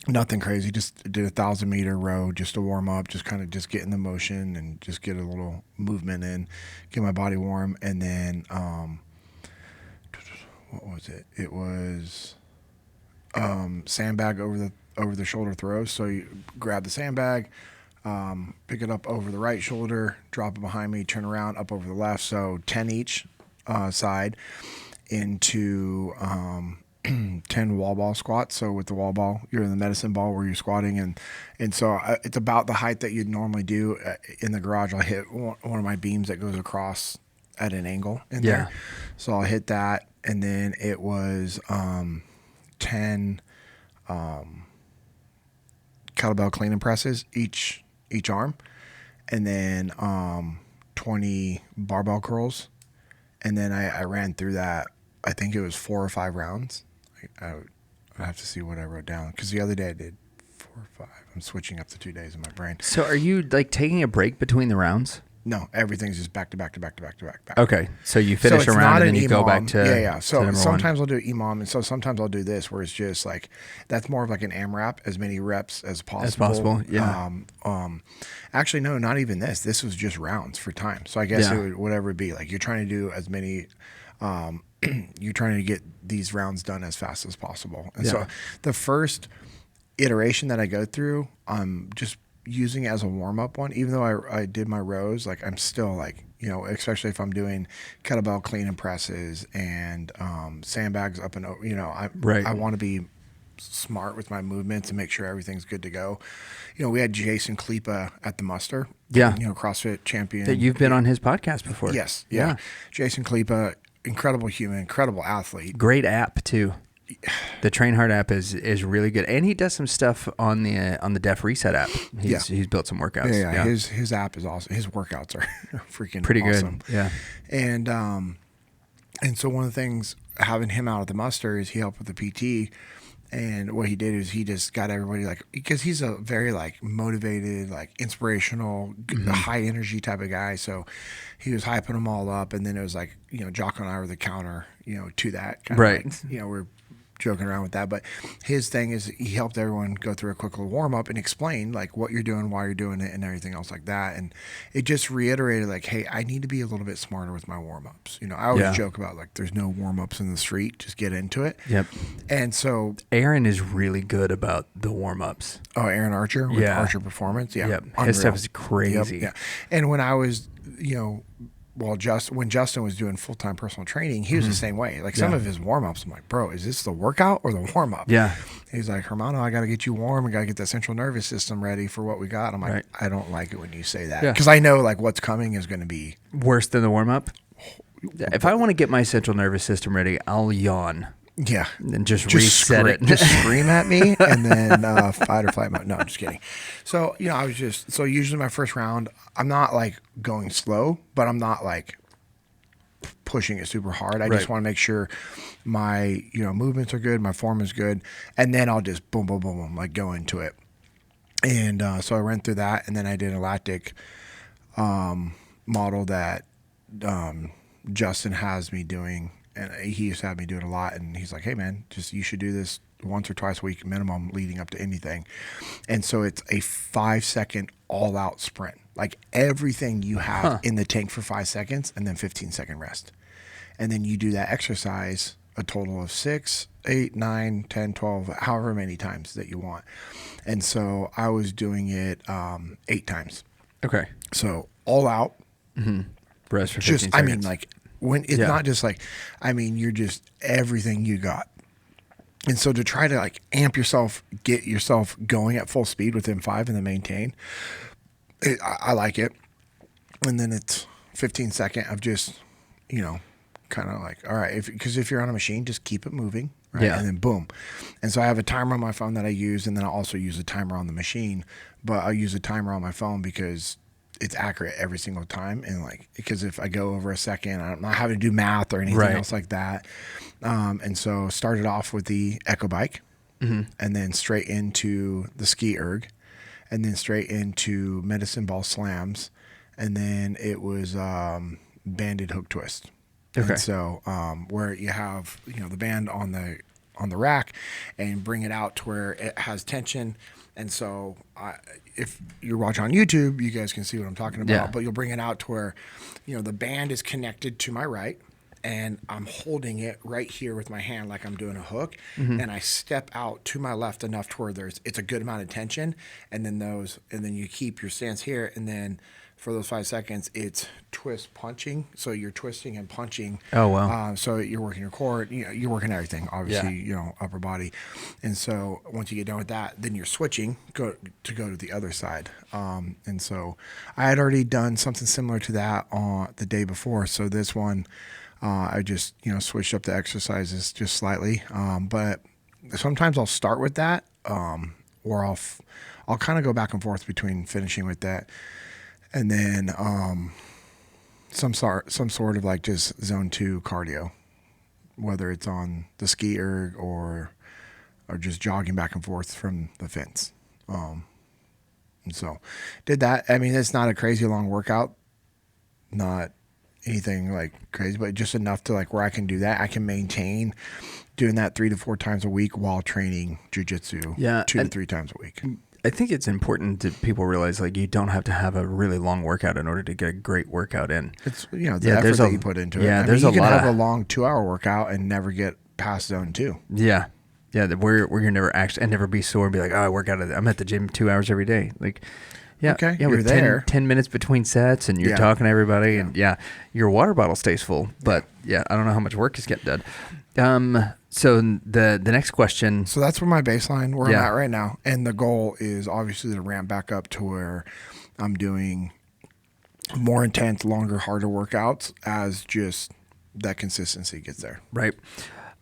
Nothing crazy. Just did 1,000-meter row just to warm up, just kind of get in the motion and just get a little movement in, get my body warm. And then, what was it? It was sandbag over the shoulder throws. So you grab the sandbag, pick it up over the right shoulder, drop it behind me, turn around, up over the left. So 10 each side into 10 wall ball squats. So with the wall ball, you're in the medicine ball where you're squatting, and so it's about the height that you'd normally do in the garage. I'll hit one of my beams that goes across at an angle in there. So I'll hit that, and then it was 10 kettlebell clean and presses each arm, and then 20 barbell curls. And then I ran through that. I think it was 4 or 5 rounds. I have to see what I wrote down. Because the other day I did 4 or 5. I'm switching up the 2 days in my brain. So are you like taking a break between the rounds? No, everything's just back to back to back to back to back. Okay, so you finish a round and then you go back to yeah. So sometimes I'll do EMOM, and so sometimes I'll do this where it's just like that's more of like an AMRAP, as many reps as possible. As possible, yeah. Actually, no, not even this. This was just rounds for time. So I guess it would whatever it be. Like you're trying to do as many. You're trying to get these rounds done as fast as possible, and so the first iteration that I go through, just using it as a warm-up one, even though I did my rows, like I'm still like, you know, especially if I'm doing kettlebell clean and presses and sandbags up and over, you know, I want to be smart with my movements and make sure everything's good to go. You know, we had Jason Klepa at the muster, you know, CrossFit champion. That you've been on his podcast before. Yes. Yeah. Jason Klepa, incredible human, incredible athlete. Great app too. The Train Hard app is really good, and he does some stuff on the Def Reset app. He's built some workouts. Yeah. His app is awesome. His workouts are freaking pretty awesome. Good. Yeah, and so one of the things having him out at the muster is he helped with the PT, and what he did is he just got everybody like, because he's a very like motivated, like inspirational, high energy type of guy. So he was hyping them all up, and then it was like, you know, Jocko and I were the counter, you know, to that kind of like, you know, we're joking around with that, but his thing is he helped everyone go through a quick little warm up and explain like what you're doing, why you're doing it, and everything else like that. And it just reiterated like, hey, I need to be a little bit smarter with my warm ups. You know, I always joke about like there's no warm ups in the street, just get into it. Yep. And so Aaron is really good about the warm ups. Oh, Aaron Archer with Archer Performance. Yeah. Yep. His stuff is crazy. Yep. Yeah. And when I was, you know, when Justin was doing full-time personal training, he was the same way. Like some of his warm-ups, I'm like, bro, is this the workout or the warm-up? Yeah. He's like, Hermano, I got to get you warm. I got to get that central nervous system ready for what we got. I'm like, I don't like it when you say that. Because I know like what's coming is going to be worse than the warm-up. If I want to get my central nervous system ready, I'll yawn. Yeah. And just reset it. Just scream at me and then fight or flight mode. No, I'm just kidding. So, you know, so usually my first round, I'm not like going slow, but I'm not like pushing it super hard. I just want to make sure my, you know, movements are good, my form is good, and then I'll just boom, boom, boom, boom, like go into it. And so I ran through that, and then I did a lactic model that Justin has me doing. And he used to have me do it a lot. And he's like, hey, man, you should do this once or twice a week minimum leading up to anything. And so it's a 5-second all-out sprint. Like everything you have in the tank for 5 seconds and then 15-second rest. And then you do that exercise a total of 6, 8, 9, 10, 12, however many times that you want. And so I was doing it 8 times. Okay. So all out. Rest for 15 seconds. I mean, like, when it's not just like, I mean, you're just everything you got. And so to try to like amp yourself, get yourself going at full speed within 5 and then maintain, I like it. And then it's 15 second of just, you know, kind of like, all right, because if you're on a machine, just keep it moving. Right. Yeah. And then boom. And so I have a timer on my phone that I use, and then I also use a timer on the machine, but I use a timer on my phone because it's accurate every single time. And like, because if I go over a second, I'm not having to do math or anything else like that. And so started off with the Echo Bike and then straight into the ski erg and then straight into medicine ball slams. And then it was banded hook twist. Okay. And so where you have, you know, the band on the rack and bring it out to where it has tension. And so if you're watching on YouTube, you guys can see what I'm talking about, but you'll bring it out to where, you know, the band is connected to my right and I'm holding it right here with my hand like I'm doing a hook, and I step out to my left enough to where it's a good amount of tension, and then you keep your stance here, and then for those 5 seconds, it's twist punching. So you're twisting and punching. Oh, wow. So you're working your core, you know, you're working everything, obviously, you know, upper body. And so once you get done with that, then you're switching to go to the other side. And so I had already done something similar to that on the day before. So this one, I just, you know, switched up the exercises just slightly. But sometimes I'll start with that, or I'll kind of go back and forth between finishing with that. And then some sort of like just zone 2 cardio, whether it's on the ski erg or just jogging back and forth from the fence. And so did that. I mean, it's not a crazy long workout, not anything like crazy, but just enough to like where I can do that. I can maintain doing that 3 to 4 times a week while training jiu-jitsu 2 to 3 times a week. I think it's important that people realize like you don't have to have a really long workout in order to get a great workout in. It's the effort that you put into it. Yeah, you can have a long 2-hour workout and never get past zone 2. Yeah. Yeah, where you're never actually, and never be sore and be like, oh, I work out. I'm at the gym 2 hours every day. Like, yeah, okay, yeah, you're with there. 10 minutes between sets, and you're talking to everybody, and your water bottle stays full. But I don't know how much work is getting done. So the next question. So that's where my baseline, where I'm at right now, and the goal is obviously to ramp back up to where I'm doing more intense, longer, harder workouts as just that consistency gets there. Right.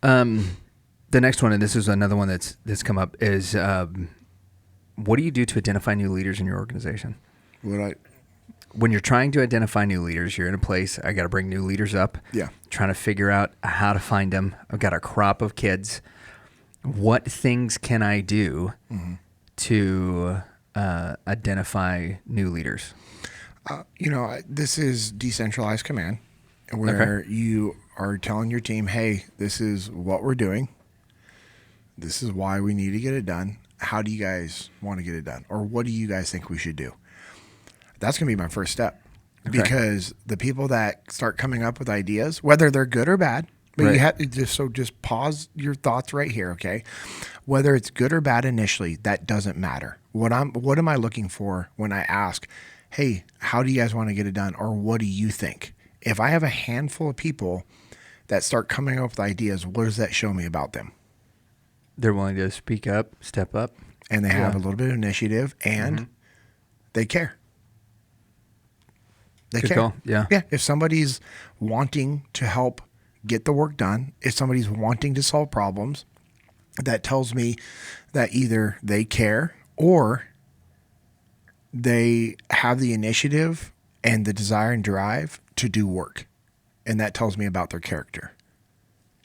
The next one, and this is another one that's come up, is what do you do to identify new leaders in your organization? When you're trying to identify new leaders, you're in a place, I got to bring new leaders up. Yeah. Trying to figure out how to find them. I've got a crop of kids. What things can I do to identify new leaders? This is decentralized command where you are telling your team, hey, this is what we're doing. This is why we need to get it done. How do you guys want to get it done? Or what do you guys think we should do? That's going to be my first step, because the people that start coming up with ideas, whether they're good or bad, but you have to just pause your thoughts right here. Okay. Whether it's good or bad initially, that doesn't matter. What am I looking for when I ask, hey, how do you guys want to get it done? Or what do you think? If I have a handful of people that start coming up with ideas, what does that show me about them? They're willing to speak up, step up. And they have a little bit of initiative, and they care. They Good care. call. Yeah. Yeah. If somebody's wanting to help get the work done, if somebody's wanting to solve problems, that tells me that either they care or they have the initiative and the desire and drive to do work. And that tells me about their character.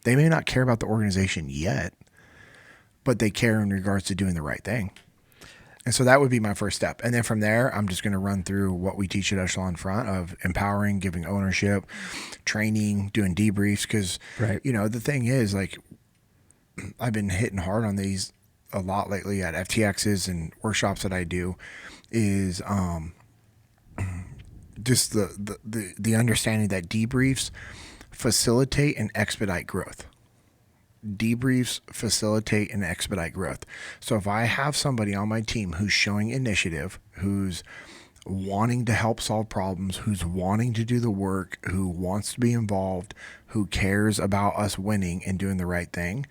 They may not care about the organization yet, but they care in regards to doing the right thing. And so that would be my first step. And then from there, I'm just going to run through what we teach at Echelon Front of empowering, giving ownership, training, doing debriefs. Because, the thing is, like, I've been hitting hard on these a lot lately at FTXs and workshops that I do is just the understanding that debriefs facilitate and expedite growth. Debriefs facilitate and expedite growth. So if I have somebody on my team who's showing initiative, who's wanting to help solve problems, who's wanting to do the work, who wants to be involved, who cares about us winning and doing the right thing,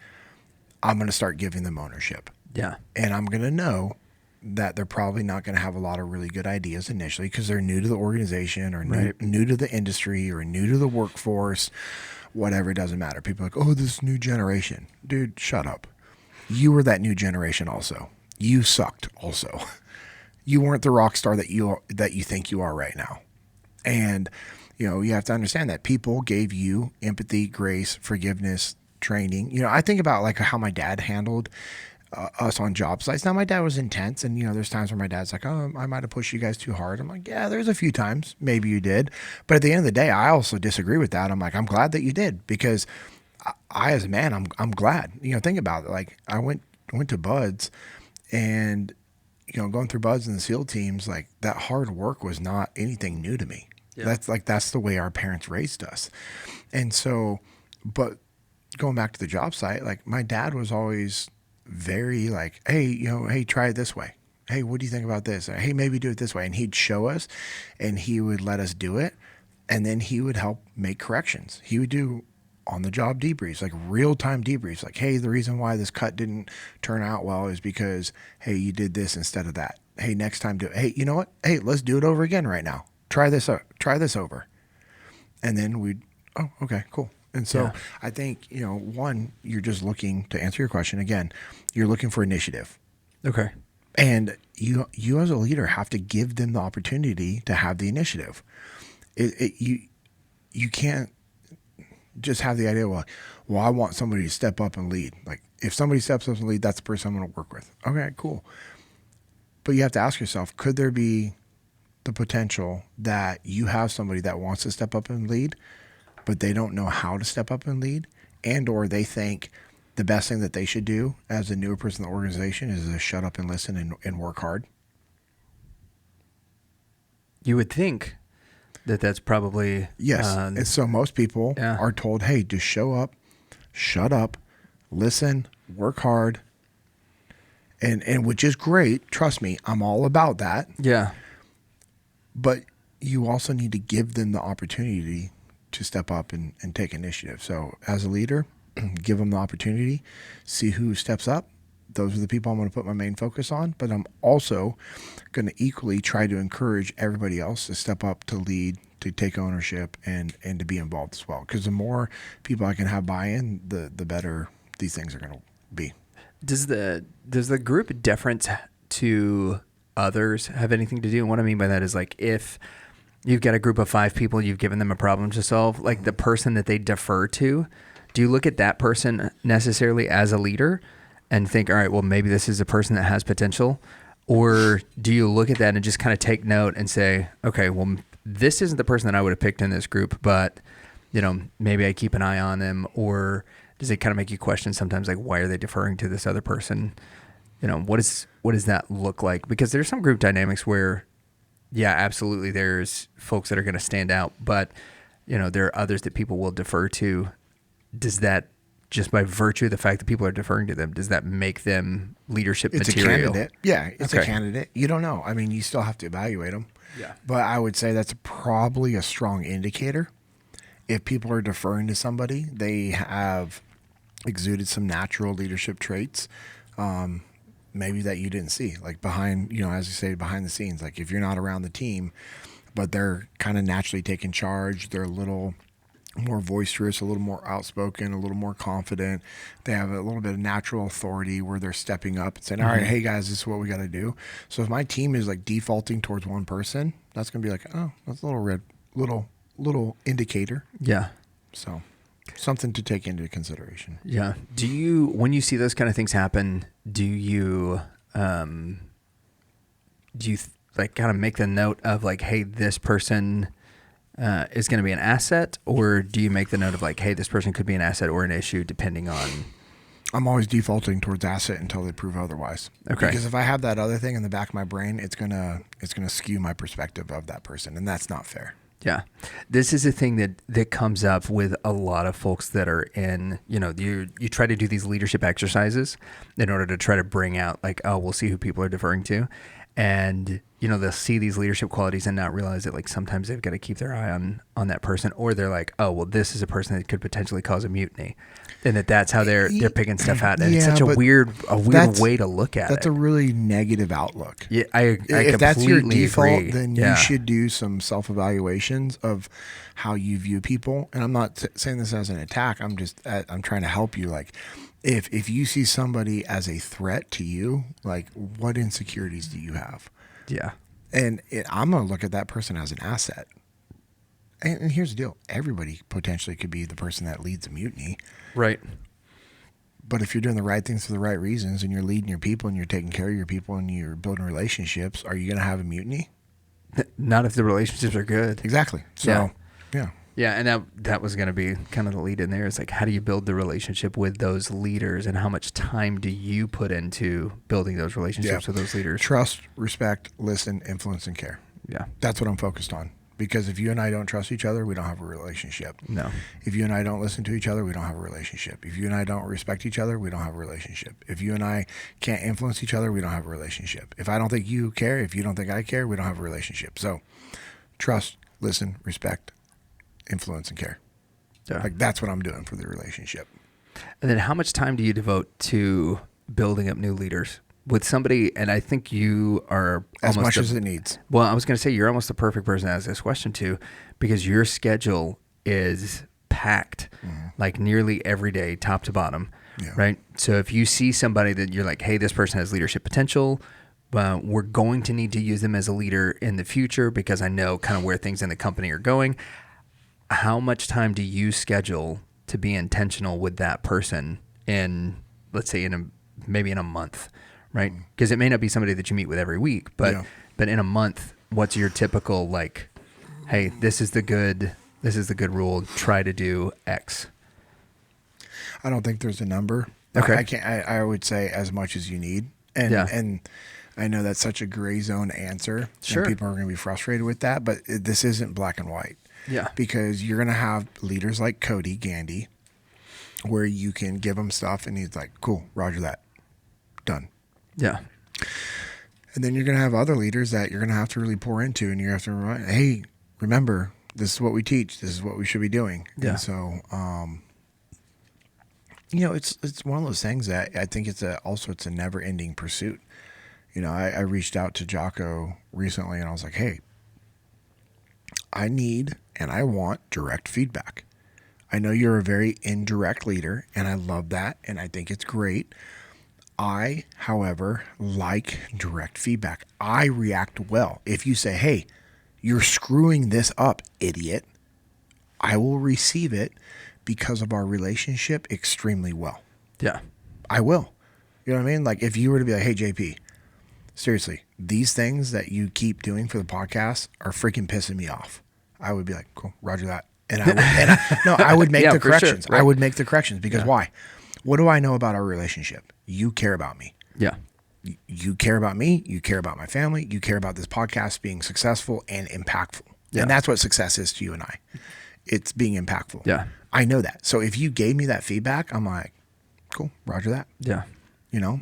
I'm going to start giving them ownership. Yeah. And I'm going to know that they're probably not going to have a lot of really good ideas initially because they're new to the organization or new to the industry or new to the workforce. Whatever, it doesn't matter. People are like, oh, this new generation. Dude, shut up. You were that new generation also. You sucked also. You weren't the rock star that you think you are right now. And, you have to understand that people gave you empathy, grace, forgiveness, training. I think about like how my dad handled us on job sites. Now, my dad was intense, and there's times where my dad's like, oh, I might have pushed you guys too hard. I'm like, yeah, there's a few times maybe you did, but at the end of the day, I also disagree with that. I'm like, I'm glad that you did, because I as a man, I'm glad. Think about it. Like, I went to Buds, and going through Buds and the SEAL teams, like, that hard work was not anything new to me. Yeah. That's the way our parents raised us. And so, but going back to the job site, like, my dad was always very like, hey, hey, try it this way. Hey, what do you think about this? Hey, maybe do it this way. And he'd show us, and he would let us do it. And then he would help make corrections. He would do on the job debriefs, like real time debriefs. Like, hey, the reason why this cut didn't turn out well is because, hey, you did this instead of that. Hey, next time do it. Hey, you know what? Hey, let's do it over again right now. Try this over. And then oh, okay, cool. And so I think, one, you're just looking to answer your question again, you're looking for initiative. Okay. And you as a leader have to give them the opportunity to have the initiative. you can't just have the idea, well, I want somebody to step up and lead. Like, if somebody steps up and lead, that's the person I'm going to work with. Okay, cool. But you have to ask yourself, could there be the potential that you have somebody that wants to step up and lead, but they don't know how to step up and lead, and or they think the best thing that they should do as a newer person in the organization is to shut up and listen and work hard? You would think that that's probably... Yes. And so most people are told, hey, just show up, shut up, listen, work hard, and which is great. Trust me, I'm all about that. Yeah. But you also need to give them the opportunity to step up and take initiative. So as a leader, give them the opportunity, see who steps up. Those are the people I'm going to put my main focus on. But I'm also going to equally try to encourage everybody else to step up, to lead, to take ownership, and to be involved as well. Because the more people I can have buy-in, the better these things are going to be. Does the group deference to others have anything to do? And what I mean by that is, like, if you've got a group of 5 people, you've given them a problem to solve, like the person that they defer to, do you look at that person necessarily as a leader and think, all right, well, maybe this is a person that has potential? Or do you look at that and just kind of take note and say, okay, well, this isn't the person that I would have picked in this group, but, you know, maybe I keep an eye on them? Or does it kind of make you question sometimes, like, why are they deferring to this other person? You know, what does that look like? Because there's some group dynamics where, yeah, absolutely, there's folks that are going to stand out, but, you know, there are others that people will defer to. Does that, just by virtue of the fact that people are deferring to them, does that make them leadership material? It's a candidate. Yeah, it's a candidate. You don't know. I mean, you still have to evaluate them. Yeah. But I would say that's probably a strong indicator. If people are deferring to somebody, they have exuded some natural leadership traits, maybe that you didn't see, like behind, you know, as you say, behind the scenes. Like, if you're not around the team, but they're kind of naturally taking charge, they're a little more boisterous, a little more outspoken, a little more confident. They have a little bit of natural authority where they're stepping up and saying, all right, hey guys, this is what we got to do. So if my team is like defaulting towards one person, that's going to be like, oh, that's a little indicator. Yeah. So something to take into consideration. Yeah. Do you, when you see those kind of things happen, do you like kind of make the note of like, hey, this person is going to be an asset? Or do you make the note of like, hey, this person could be an asset or an issue depending on... I'm always defaulting towards asset until they prove otherwise. Okay. Because if I have that other thing in the back of my brain, it's gonna skew my perspective of that person, and that's not fair. Yeah. This is a thing that comes up with a lot of folks that are in, you know, you try to do these leadership exercises in order to try to bring out like, oh, we'll see who people are deferring to. And, you know, they'll see these leadership qualities and not realize that like sometimes they've got to keep their eye on that person, or they're like, oh, well, this is a person that could potentially cause a mutiny. And that's how they're picking stuff out. And it's such a weird way to look at it. That's a really negative outlook. Yeah, I if that's your default, agree. Then you should do some self-evaluations of how you view people. And I'm not saying this as an attack. I'm trying to help you. Like, if you see somebody as a threat to you, like, what insecurities do you have? Yeah. And I'm going to look at that person as an asset. And here's the deal. Everybody potentially could be the person that leads a mutiny. Right. But if you're doing the right things for the right reasons and you're leading your people and you're taking care of your people and you're building relationships, are you going to have a mutiny? Not if the relationships are good. Exactly. So, yeah. Yeah, and that was going to be kind of the lead in there. It's like, how do you build the relationship with those leaders, and how much time do you put into building those relationships with those leaders? Trust, respect, listen, influence, and care. Yeah. That's what I'm focused on. Because if you and I don't trust each other, we don't have a relationship. No. If you and I don't listen to each other, we don't have a relationship. If you and I don't respect each other, we don't have a relationship. If you and I can't influence each other, we don't have a relationship. If I don't think you care, if you don't think I care, we don't have a relationship. So trust, listen, respect, influence, and care. Yeah. Like, that's what I'm doing for the relationship. And then how much time do you devote to building up new leaders? With somebody, and I think you are as much as it needs. Well, I was going to say you're almost the perfect person to ask this question to, because your schedule is packed, like nearly every day, top to bottom, right? So if you see somebody that you're like, hey, this person has leadership potential, we're going to need to use them as a leader in the future because I know kind of where things in the company are going. how much time do you schedule to be intentional with that person in, let's say, maybe in a month, right? Because it may not be somebody that you meet with every week, but in a month, what's your typical, like, hey, this is the good rule. Try to do X. I don't think there's a number. Okay. I would say as much as you need. And I know that's such a gray zone answer. Sure. And people are going to be frustrated with that, but this isn't black and white. Yeah. Because you're going to have leaders like Cody Gandy where you can give him stuff and he's like, cool, roger that. Done. Yeah. And then you're going to have other leaders that you're going to have to really pour into, and you have to remind, hey, remember, this is what we teach. This is what we should be doing. Yeah. And so, it's one of those things that I think it's a never ending pursuit. I reached out to Jocko recently and I was like, hey, I need and I want direct feedback. I know you're a very indirect leader and I love that. And I think it's great. I, however, like direct feedback. I react well. If you say, hey, you're screwing this up, idiot, I will receive it because of our relationship extremely well. Yeah. I will. You know what I mean? Like if you were to be like, hey, JP, seriously, these things that you keep doing for the podcast are freaking pissing me off. I would be like, cool, roger that. And I would make the corrections. Sure, right. I would make the corrections because why? What do I know about our relationship? You care about me. Yeah. You care about me. You care about my family. You care about this podcast being successful and impactful. Yeah. And that's what success is to you and I. It's being impactful. Yeah. I know that. So if you gave me that feedback, I'm like, cool, roger that. Yeah.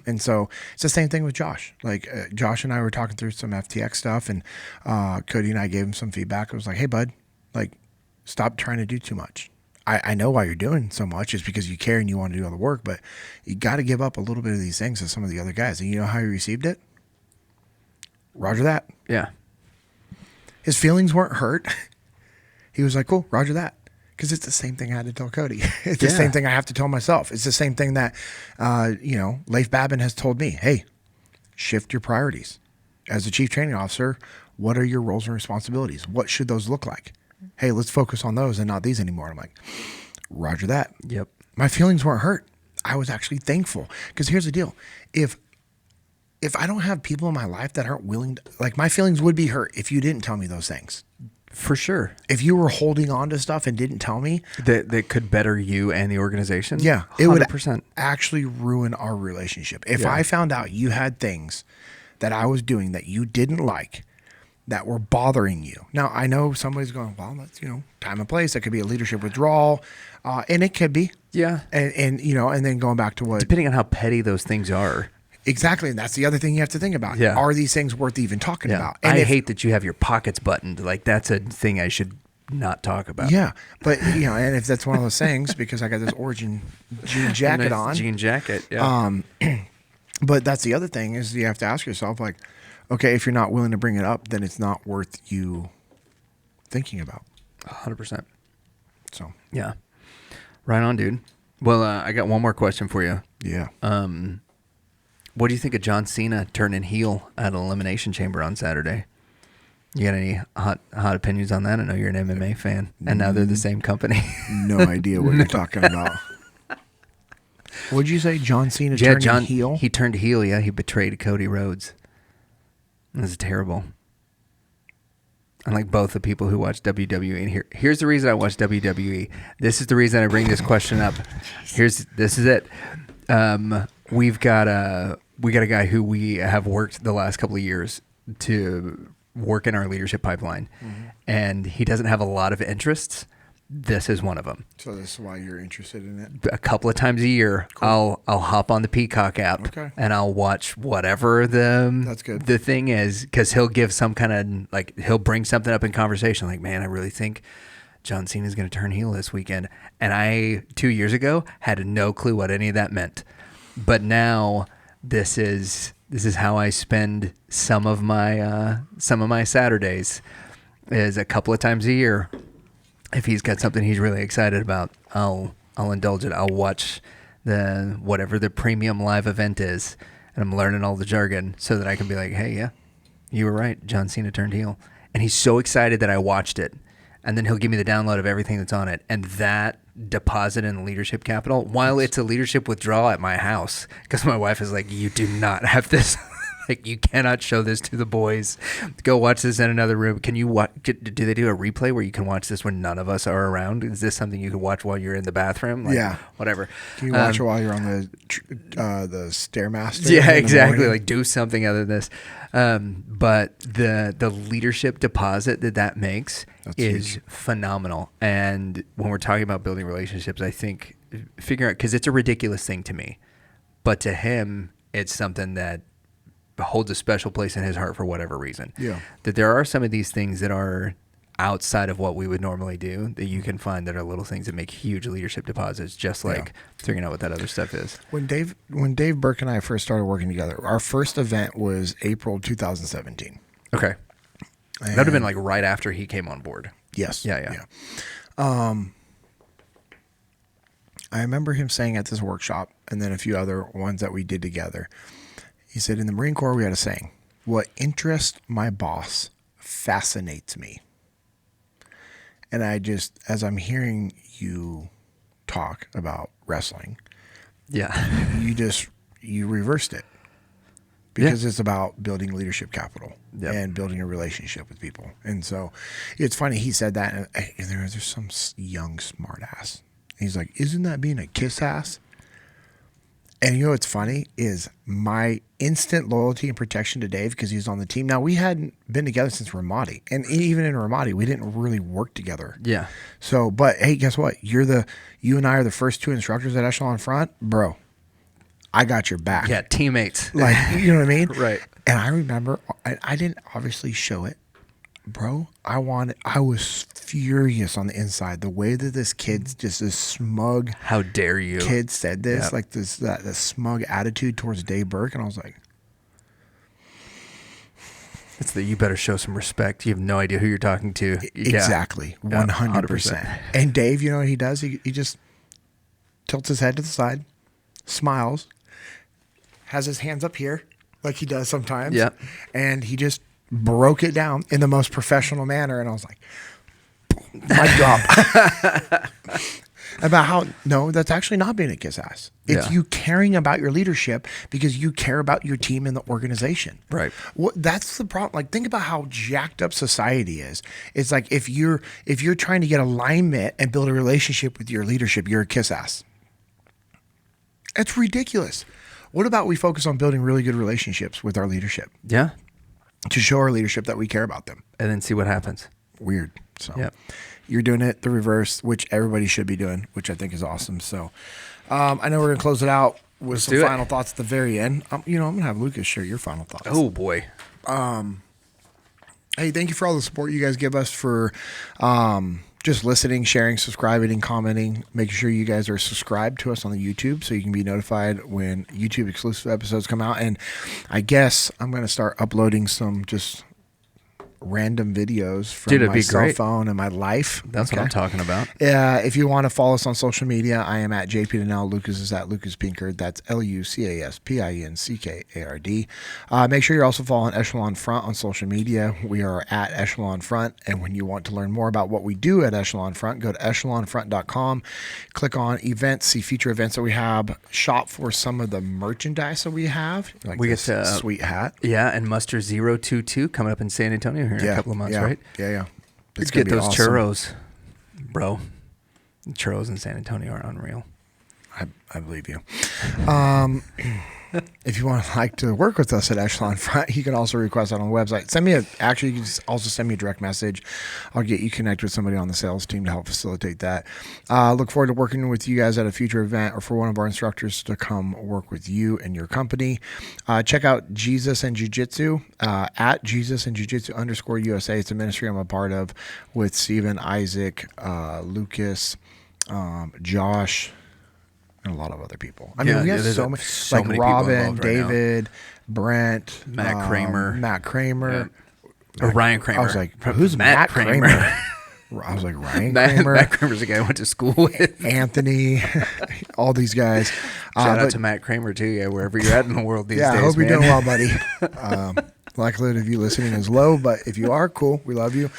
And so it's the same thing with Josh. Like Josh and I were talking through some FTX stuff and Cody and I gave him some feedback. I was like, hey, bud, like stop trying to do too much. I know why you're doing so much is because you care and you want to do all the work, but you got to give up a little bit of these things to some of the other guys. And you know how he received it? Roger that. Yeah. His feelings weren't hurt. He was like, cool, roger that. Because it's the same thing I had to tell Cody. It's the same thing I have to tell myself. It's the same thing that, Leif Babin has told me. Hey, shift your priorities. As the chief training officer, what are your roles and responsibilities? What should those look like? Hey, let's focus on those and not these anymore. I'm like, roger that. Yep. My feelings weren't hurt. I was actually thankful. Because here's the deal. If I don't have people in my life that aren't willing to, like my feelings would be hurt if you didn't tell me those things. For sure. If you were holding on to stuff and didn't tell me. That could better you and the organization? Yeah. 100%. It would actually ruin our relationship. If I found out you had things that I was doing that you didn't like, that were bothering you. Now, I know somebody's going, well, that's, time and place. That could be a leadership withdrawal. And it could be. Yeah. And then going back to what. Depending on how petty those things are. Exactly. And that's the other thing you have to think about. Yeah. Are these things worth even talking about? And I hate that you have your pockets buttoned. Like that's a thing I should not talk about. Yeah. But, and if that's one of those things, because I got this Origin jean jacket on. Jean jacket. Yeah. But that's the other thing is you have to ask yourself, like, okay, if you're not willing to bring it up, then it's not worth you thinking about. 100%. So. Yeah. Right on, dude. Well, I got one more question for you. Yeah. What do you think of John Cena turning heel at an Elimination Chamber on Saturday? You got any hot opinions on that? I know you're an MMA fan, and now they're the same company. No idea what you're talking about. What'd you say? John Cena turning heel? He turned heel, yeah. He betrayed Cody Rhodes. This is terrible. Unlike both the people who watch WWE. And here's the reason I watch WWE. This is the reason I bring this question up. This is it. We got a guy who we have worked the last couple of years to work in our leadership pipeline, and he doesn't have a lot of interests. This is one of them. So this is why you're interested in it? A couple of times a year, cool. I'll hop on the Peacock app and I'll watch whatever the thing is, because he'll give some kind of he'll bring something up in conversation like, man, I really think John Cena is going to turn heel this weekend. And I 2 years ago had no clue what any of that meant, but now this is how I spend some of my Saturdays, is a couple of times a year. If he's got something he's really excited about, I'll indulge it. I'll watch whatever the premium live event is, and I'm learning all the jargon so that I can be like, hey, yeah, you were right. John Cena turned heel. And he's so excited that I watched it. and then he'll give me the download of everything that's on it. And that deposit in leadership capital, while it's a leadership withdrawal at my house, because my wife is like, you do not have this. Like, you cannot show this to the boys. Go watch this in another room. Can you watch? Do they do a replay where you can watch this when none of us are around? Is this something you can watch while you're in the bathroom? Like, yeah. Whatever. Can you watch it while you're on the Stairmaster? Yeah, exactly. Like, do something other than this. But the leadership deposit that makes is phenomenal. And when we're talking about building relationships, I think figuring out, because it's a ridiculous thing to me, but to him, it's something that holds a special place in his heart for whatever reason. Yeah. That there are some of these things that are outside of what we would normally do that you can find that are little things that make huge leadership deposits, just like figuring out what that other stuff is. When Dave Burke and I first started working together, our first event was April 2017. Okay. And that would have been like right after he came on board. Yes. Yeah. I remember him saying at this workshop, and then a few other ones that we did together, he said, in the Marine Corps, we had a saying, what interests my boss fascinates me. And I just, as I'm hearing you talk about wrestling, you reversed it. Because it's about building leadership capital and building a relationship with people. And so it's funny, he said that, and there's some young smart ass. He's like, isn't that being a kiss ass? And you know what's funny is my instant loyalty and protection to Dave, because he's on the team. Now, we hadn't been together since Ramadi. And even in Ramadi, we didn't really work together. Yeah. So, but hey, guess what? You and I are the first two instructors at Echelon Front. Bro, I got your back. Yeah, teammates. Like, you know what I mean? Right. And I remember, I didn't obviously show it. Bro, I was furious on the inside. The way that this kid's just this smug. How dare you? Kid said this, like this smug attitude towards Dave Burke, and I was like, it's that you better show some respect. You have no idea who you're talking to. Exactly, 100%. And Dave, you know what he does? He just tilts his head to the side, smiles, has his hands up here like he does sometimes. Yeah, and he just broke it down in the most professional manner, and I was like, mic drop. About how, no, that's actually not being a kiss ass. It's you caring about your leadership because you care about your team and the organization. Right. That's the problem. Like, think about how jacked up society is. It's like if you're trying to get alignment and build a relationship with your leadership, you're a kiss ass. It's ridiculous. What about we focus on building really good relationships with our leadership? Yeah. To show our leadership that we care about them. And then see what happens. Weird. So you're doing it the reverse, which everybody should be doing, which I think is awesome. So I know we're going to close it out with some final thoughts at the very end. I'm going to have Lucas share your final thoughts. Oh, boy. Hey, thank you for all the support you guys give us for just listening, sharing, subscribing, and commenting. Make sure you guys are subscribed to us on the YouTube so you can be notified when YouTube exclusive episodes come out. And I guess I'm going to start uploading some just random videos from my cell phone and my life. That's what I'm talking about. If you want to follow us on social media, I am at JP Dinnell. Lucas is at Lucas Pinkard. That's Lucaspinckard. Make sure you're also following Echelon Front on social media. We are at Echelon Front. And when you want to learn more about what we do at Echelon Front, go to echelonfront.com, click on events, see feature events that we have, shop for some of the merchandise that we have. Like we get a sweet hat. Yeah, and Muster 022 coming up in San Antonio here in a couple of months, right? Yeah. Let's get those churros, bro. The churros in San Antonio are unreal. I believe you. If you want to work with us at Echelon Front, you can also request that on the website. You can also send me a direct message. I'll get you connected with somebody on the sales team to help facilitate that. Look forward to working with you guys at a future event or for one of our instructors to come work with you and your company. Check out Jesus and Jiu-Jitsu at Jesus and Jiu-Jitsu _USA. It's a ministry I'm a part of with Stephen, Isaac, Lucas, Josh, and a lot of other people. I mean, we have so many Robin, David, Brent, Matt Kramer. Or Ryan Kramer. I was like, who's Matt Kramer? I was like, Ryan Kramer? Matt Kramer's the guy I went to school with. Anthony, all these guys. Shout out to Matt Kramer, too, wherever you're at in the world these days, I hope you're doing well, buddy. Likelihood of you listening is low, but if you are, cool. We love you.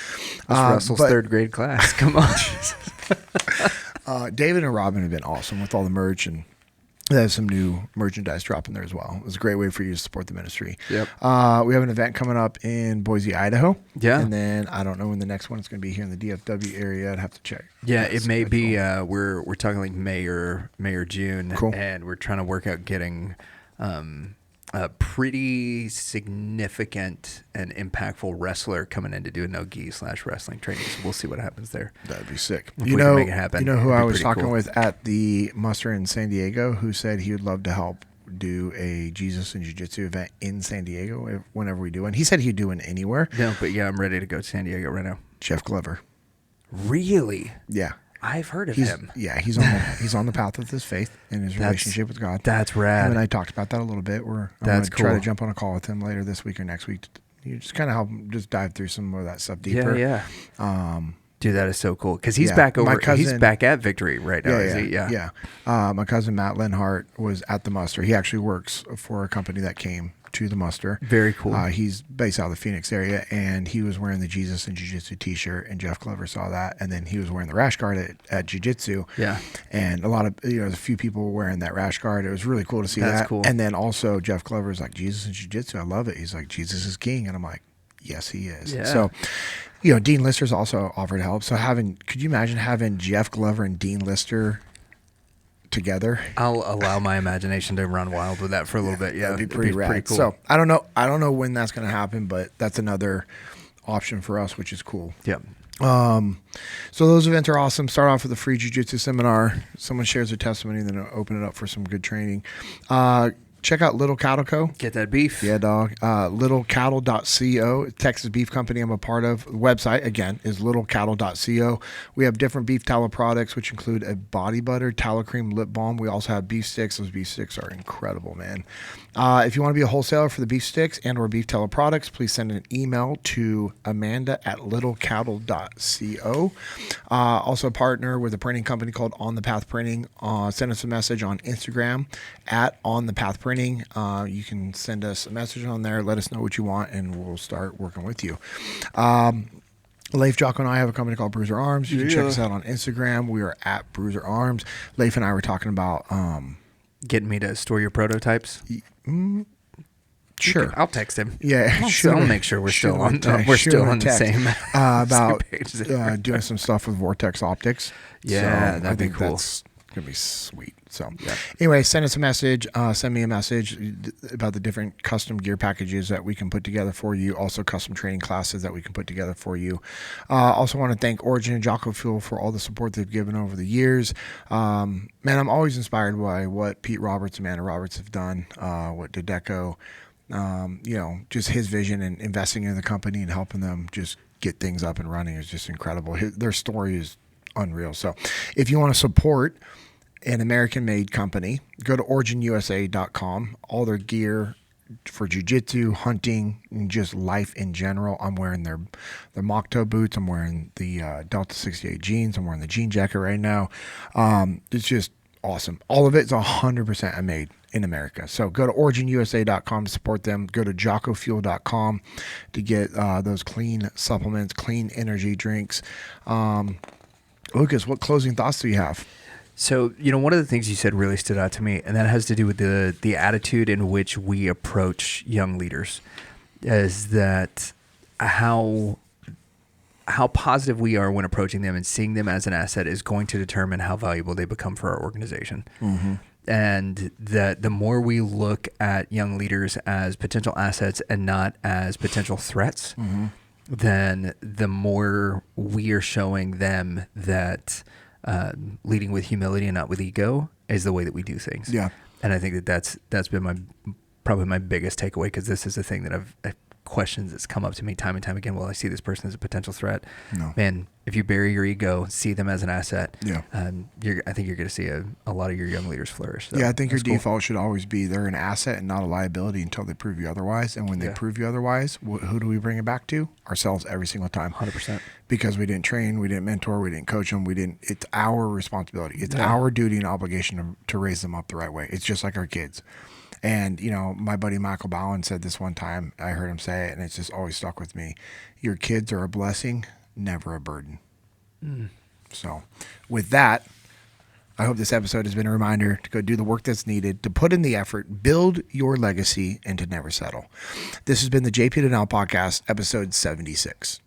That's Russell's third grade class. Come on. David and Robin have been awesome with all the merch, and they have some new merchandise dropping there as well. It was a great way for you to support the ministry. Yep. We have an event coming up in Boise, Idaho. Yeah. And then I don't know when the next one is going to be here in the DFW area. I'd have to check. Yeah, it may be. We're talking like May or June. Cool. And we're trying to work out getting a pretty significant and impactful wrestler coming in to do a no-gi / wrestling training. So we'll see what happens there. That'd be sick. If we can make it happen. You know who I was talking with at the muster in San Diego, who said he would love to help do a Jesus and Jiu-Jitsu event in San Diego whenever we do one. He said he'd do one anywhere. No, but yeah, I'm ready to go to San Diego right now. Jeff Glover. Really? Yeah. I've heard of him. Yeah, he's on the path of his faith and his relationship with God. That's rad. Him and I talked about that a little bit. I'm going to try to jump on a call with him later this week or next week. You just kind of help him just dive through some more of that stuff deeper. Yeah. Dude, that is so cool because he's back over. He's back at Victory right now. Yeah. My cousin Matt Lenhart was at the muster. He actually works for a company that came to the muster. Very cool. He's based out of the Phoenix area, and he was wearing the Jesus and Jiu-Jitsu t-shirt, and Jeff Glover saw that, and then he was wearing the rash guard at Jiu-Jitsu. Yeah. And a few people were wearing that rash guard. It was really cool to see that. That's cool. And then also Jeff Glover is like, Jesus and Jiu-Jitsu, I love it. He's like, Jesus is king. And I'm like, yes, he is. Yeah. So, Dean Lister's also offered help. So could you imagine having Jeff Glover and Dean Lister together? I'll allow my imagination to run wild with that for a little bit. Yeah, that'd be pretty rad. Pretty cool. So I don't know when that's going to happen, but that's another option for us, which is cool. Yeah. So those events are awesome. Start off with a free jiu-jitsu seminar. Someone shares their testimony, then I'll open it up for some good training. Check out Little Cattle Co. Get that beef. Yeah, dog. Littlecattle.co, Texas beef company I'm a part of. The website, again, is littlecattle.co. We have different beef tallow products, which include a body butter, tallow cream, lip balm. We also have beef sticks. Those beef sticks are incredible, man. If you want to be a wholesaler for the beef sticks and or beef tallow products, please send an email to amanda@littlecattle.co. Also partner with a printing company called On the Path Printing. Send us a message on Instagram @On the Path Printing. You can send us a message on there. Let us know what you want, and we'll start working with you. Leif, Jocko, and I have a company called Bruiser Arms. You can check us out on Instagram. We are at Bruiser Arms. Leif and I were talking about getting me to store your prototypes. Sure, I'll text him. Yeah, I'll make sure we're still on. We're still on the same about page. doing some stuff with Vortex Optics. Yeah, so that'd be cool. That's gonna be sweet. So anyway, send us a message. Send me a message about the different custom gear packages that we can put together for you. Also custom training classes that we can put together for you. Also want to thank Origin and Jocko Fuel for all the support they've given over the years. Man, I'm always inspired by what Pete Roberts and Amanda Roberts have done. What Dedeco, just his vision and investing in the company and helping them just get things up and running is just incredible. Their story is unreal. So if you want to support an American-made company, go to originusa.com. All their gear for jiu-jitsu, hunting, and just life in general. I'm wearing their mock toe boots. I'm wearing the Delta 68 jeans. I'm wearing the jean jacket right now. It's just awesome. All of it is 100% made in America. So go to originusa.com to support them. Go to jockofuel.com to get those clean supplements, clean energy drinks. Lucas, what closing thoughts do you have? So, one of the things you said really stood out to me, and that has to do with the attitude in which we approach young leaders, is that how positive we are when approaching them and seeing them as an asset is going to determine how valuable they become for our organization. Mm-hmm. And that the more we look at young leaders as potential assets and not as potential threats, mm-hmm. then the more we are showing them that leading with humility and not with ego is the way that we do things. Yeah. And I think that's been probably my biggest takeaway, because this is a thing that I've questions that's come up to me time and time again. Well, I see this person as a potential threat. No. Man, if you bury your ego, see them as an asset, I think you're going to see a lot of your young leaders flourish. So I think your default should always be they're an asset and not a liability until they prove you otherwise. And when they prove you otherwise, who do we bring it back to? Ourselves every single time. 100%. Because we didn't train, we didn't mentor, we didn't coach them, it's our responsibility. It's our duty and obligation to raise them up the right way. It's just like our kids. And, my buddy Michael Bowen said this one time. I heard him say it, and it's just always stuck with me. Your kids are a blessing, never a burden. So with that, I hope this episode has been a reminder to go do the work that's needed, to put in the effort, build your legacy, and to never settle. This has been the JP Dinnell Podcast, episode 76.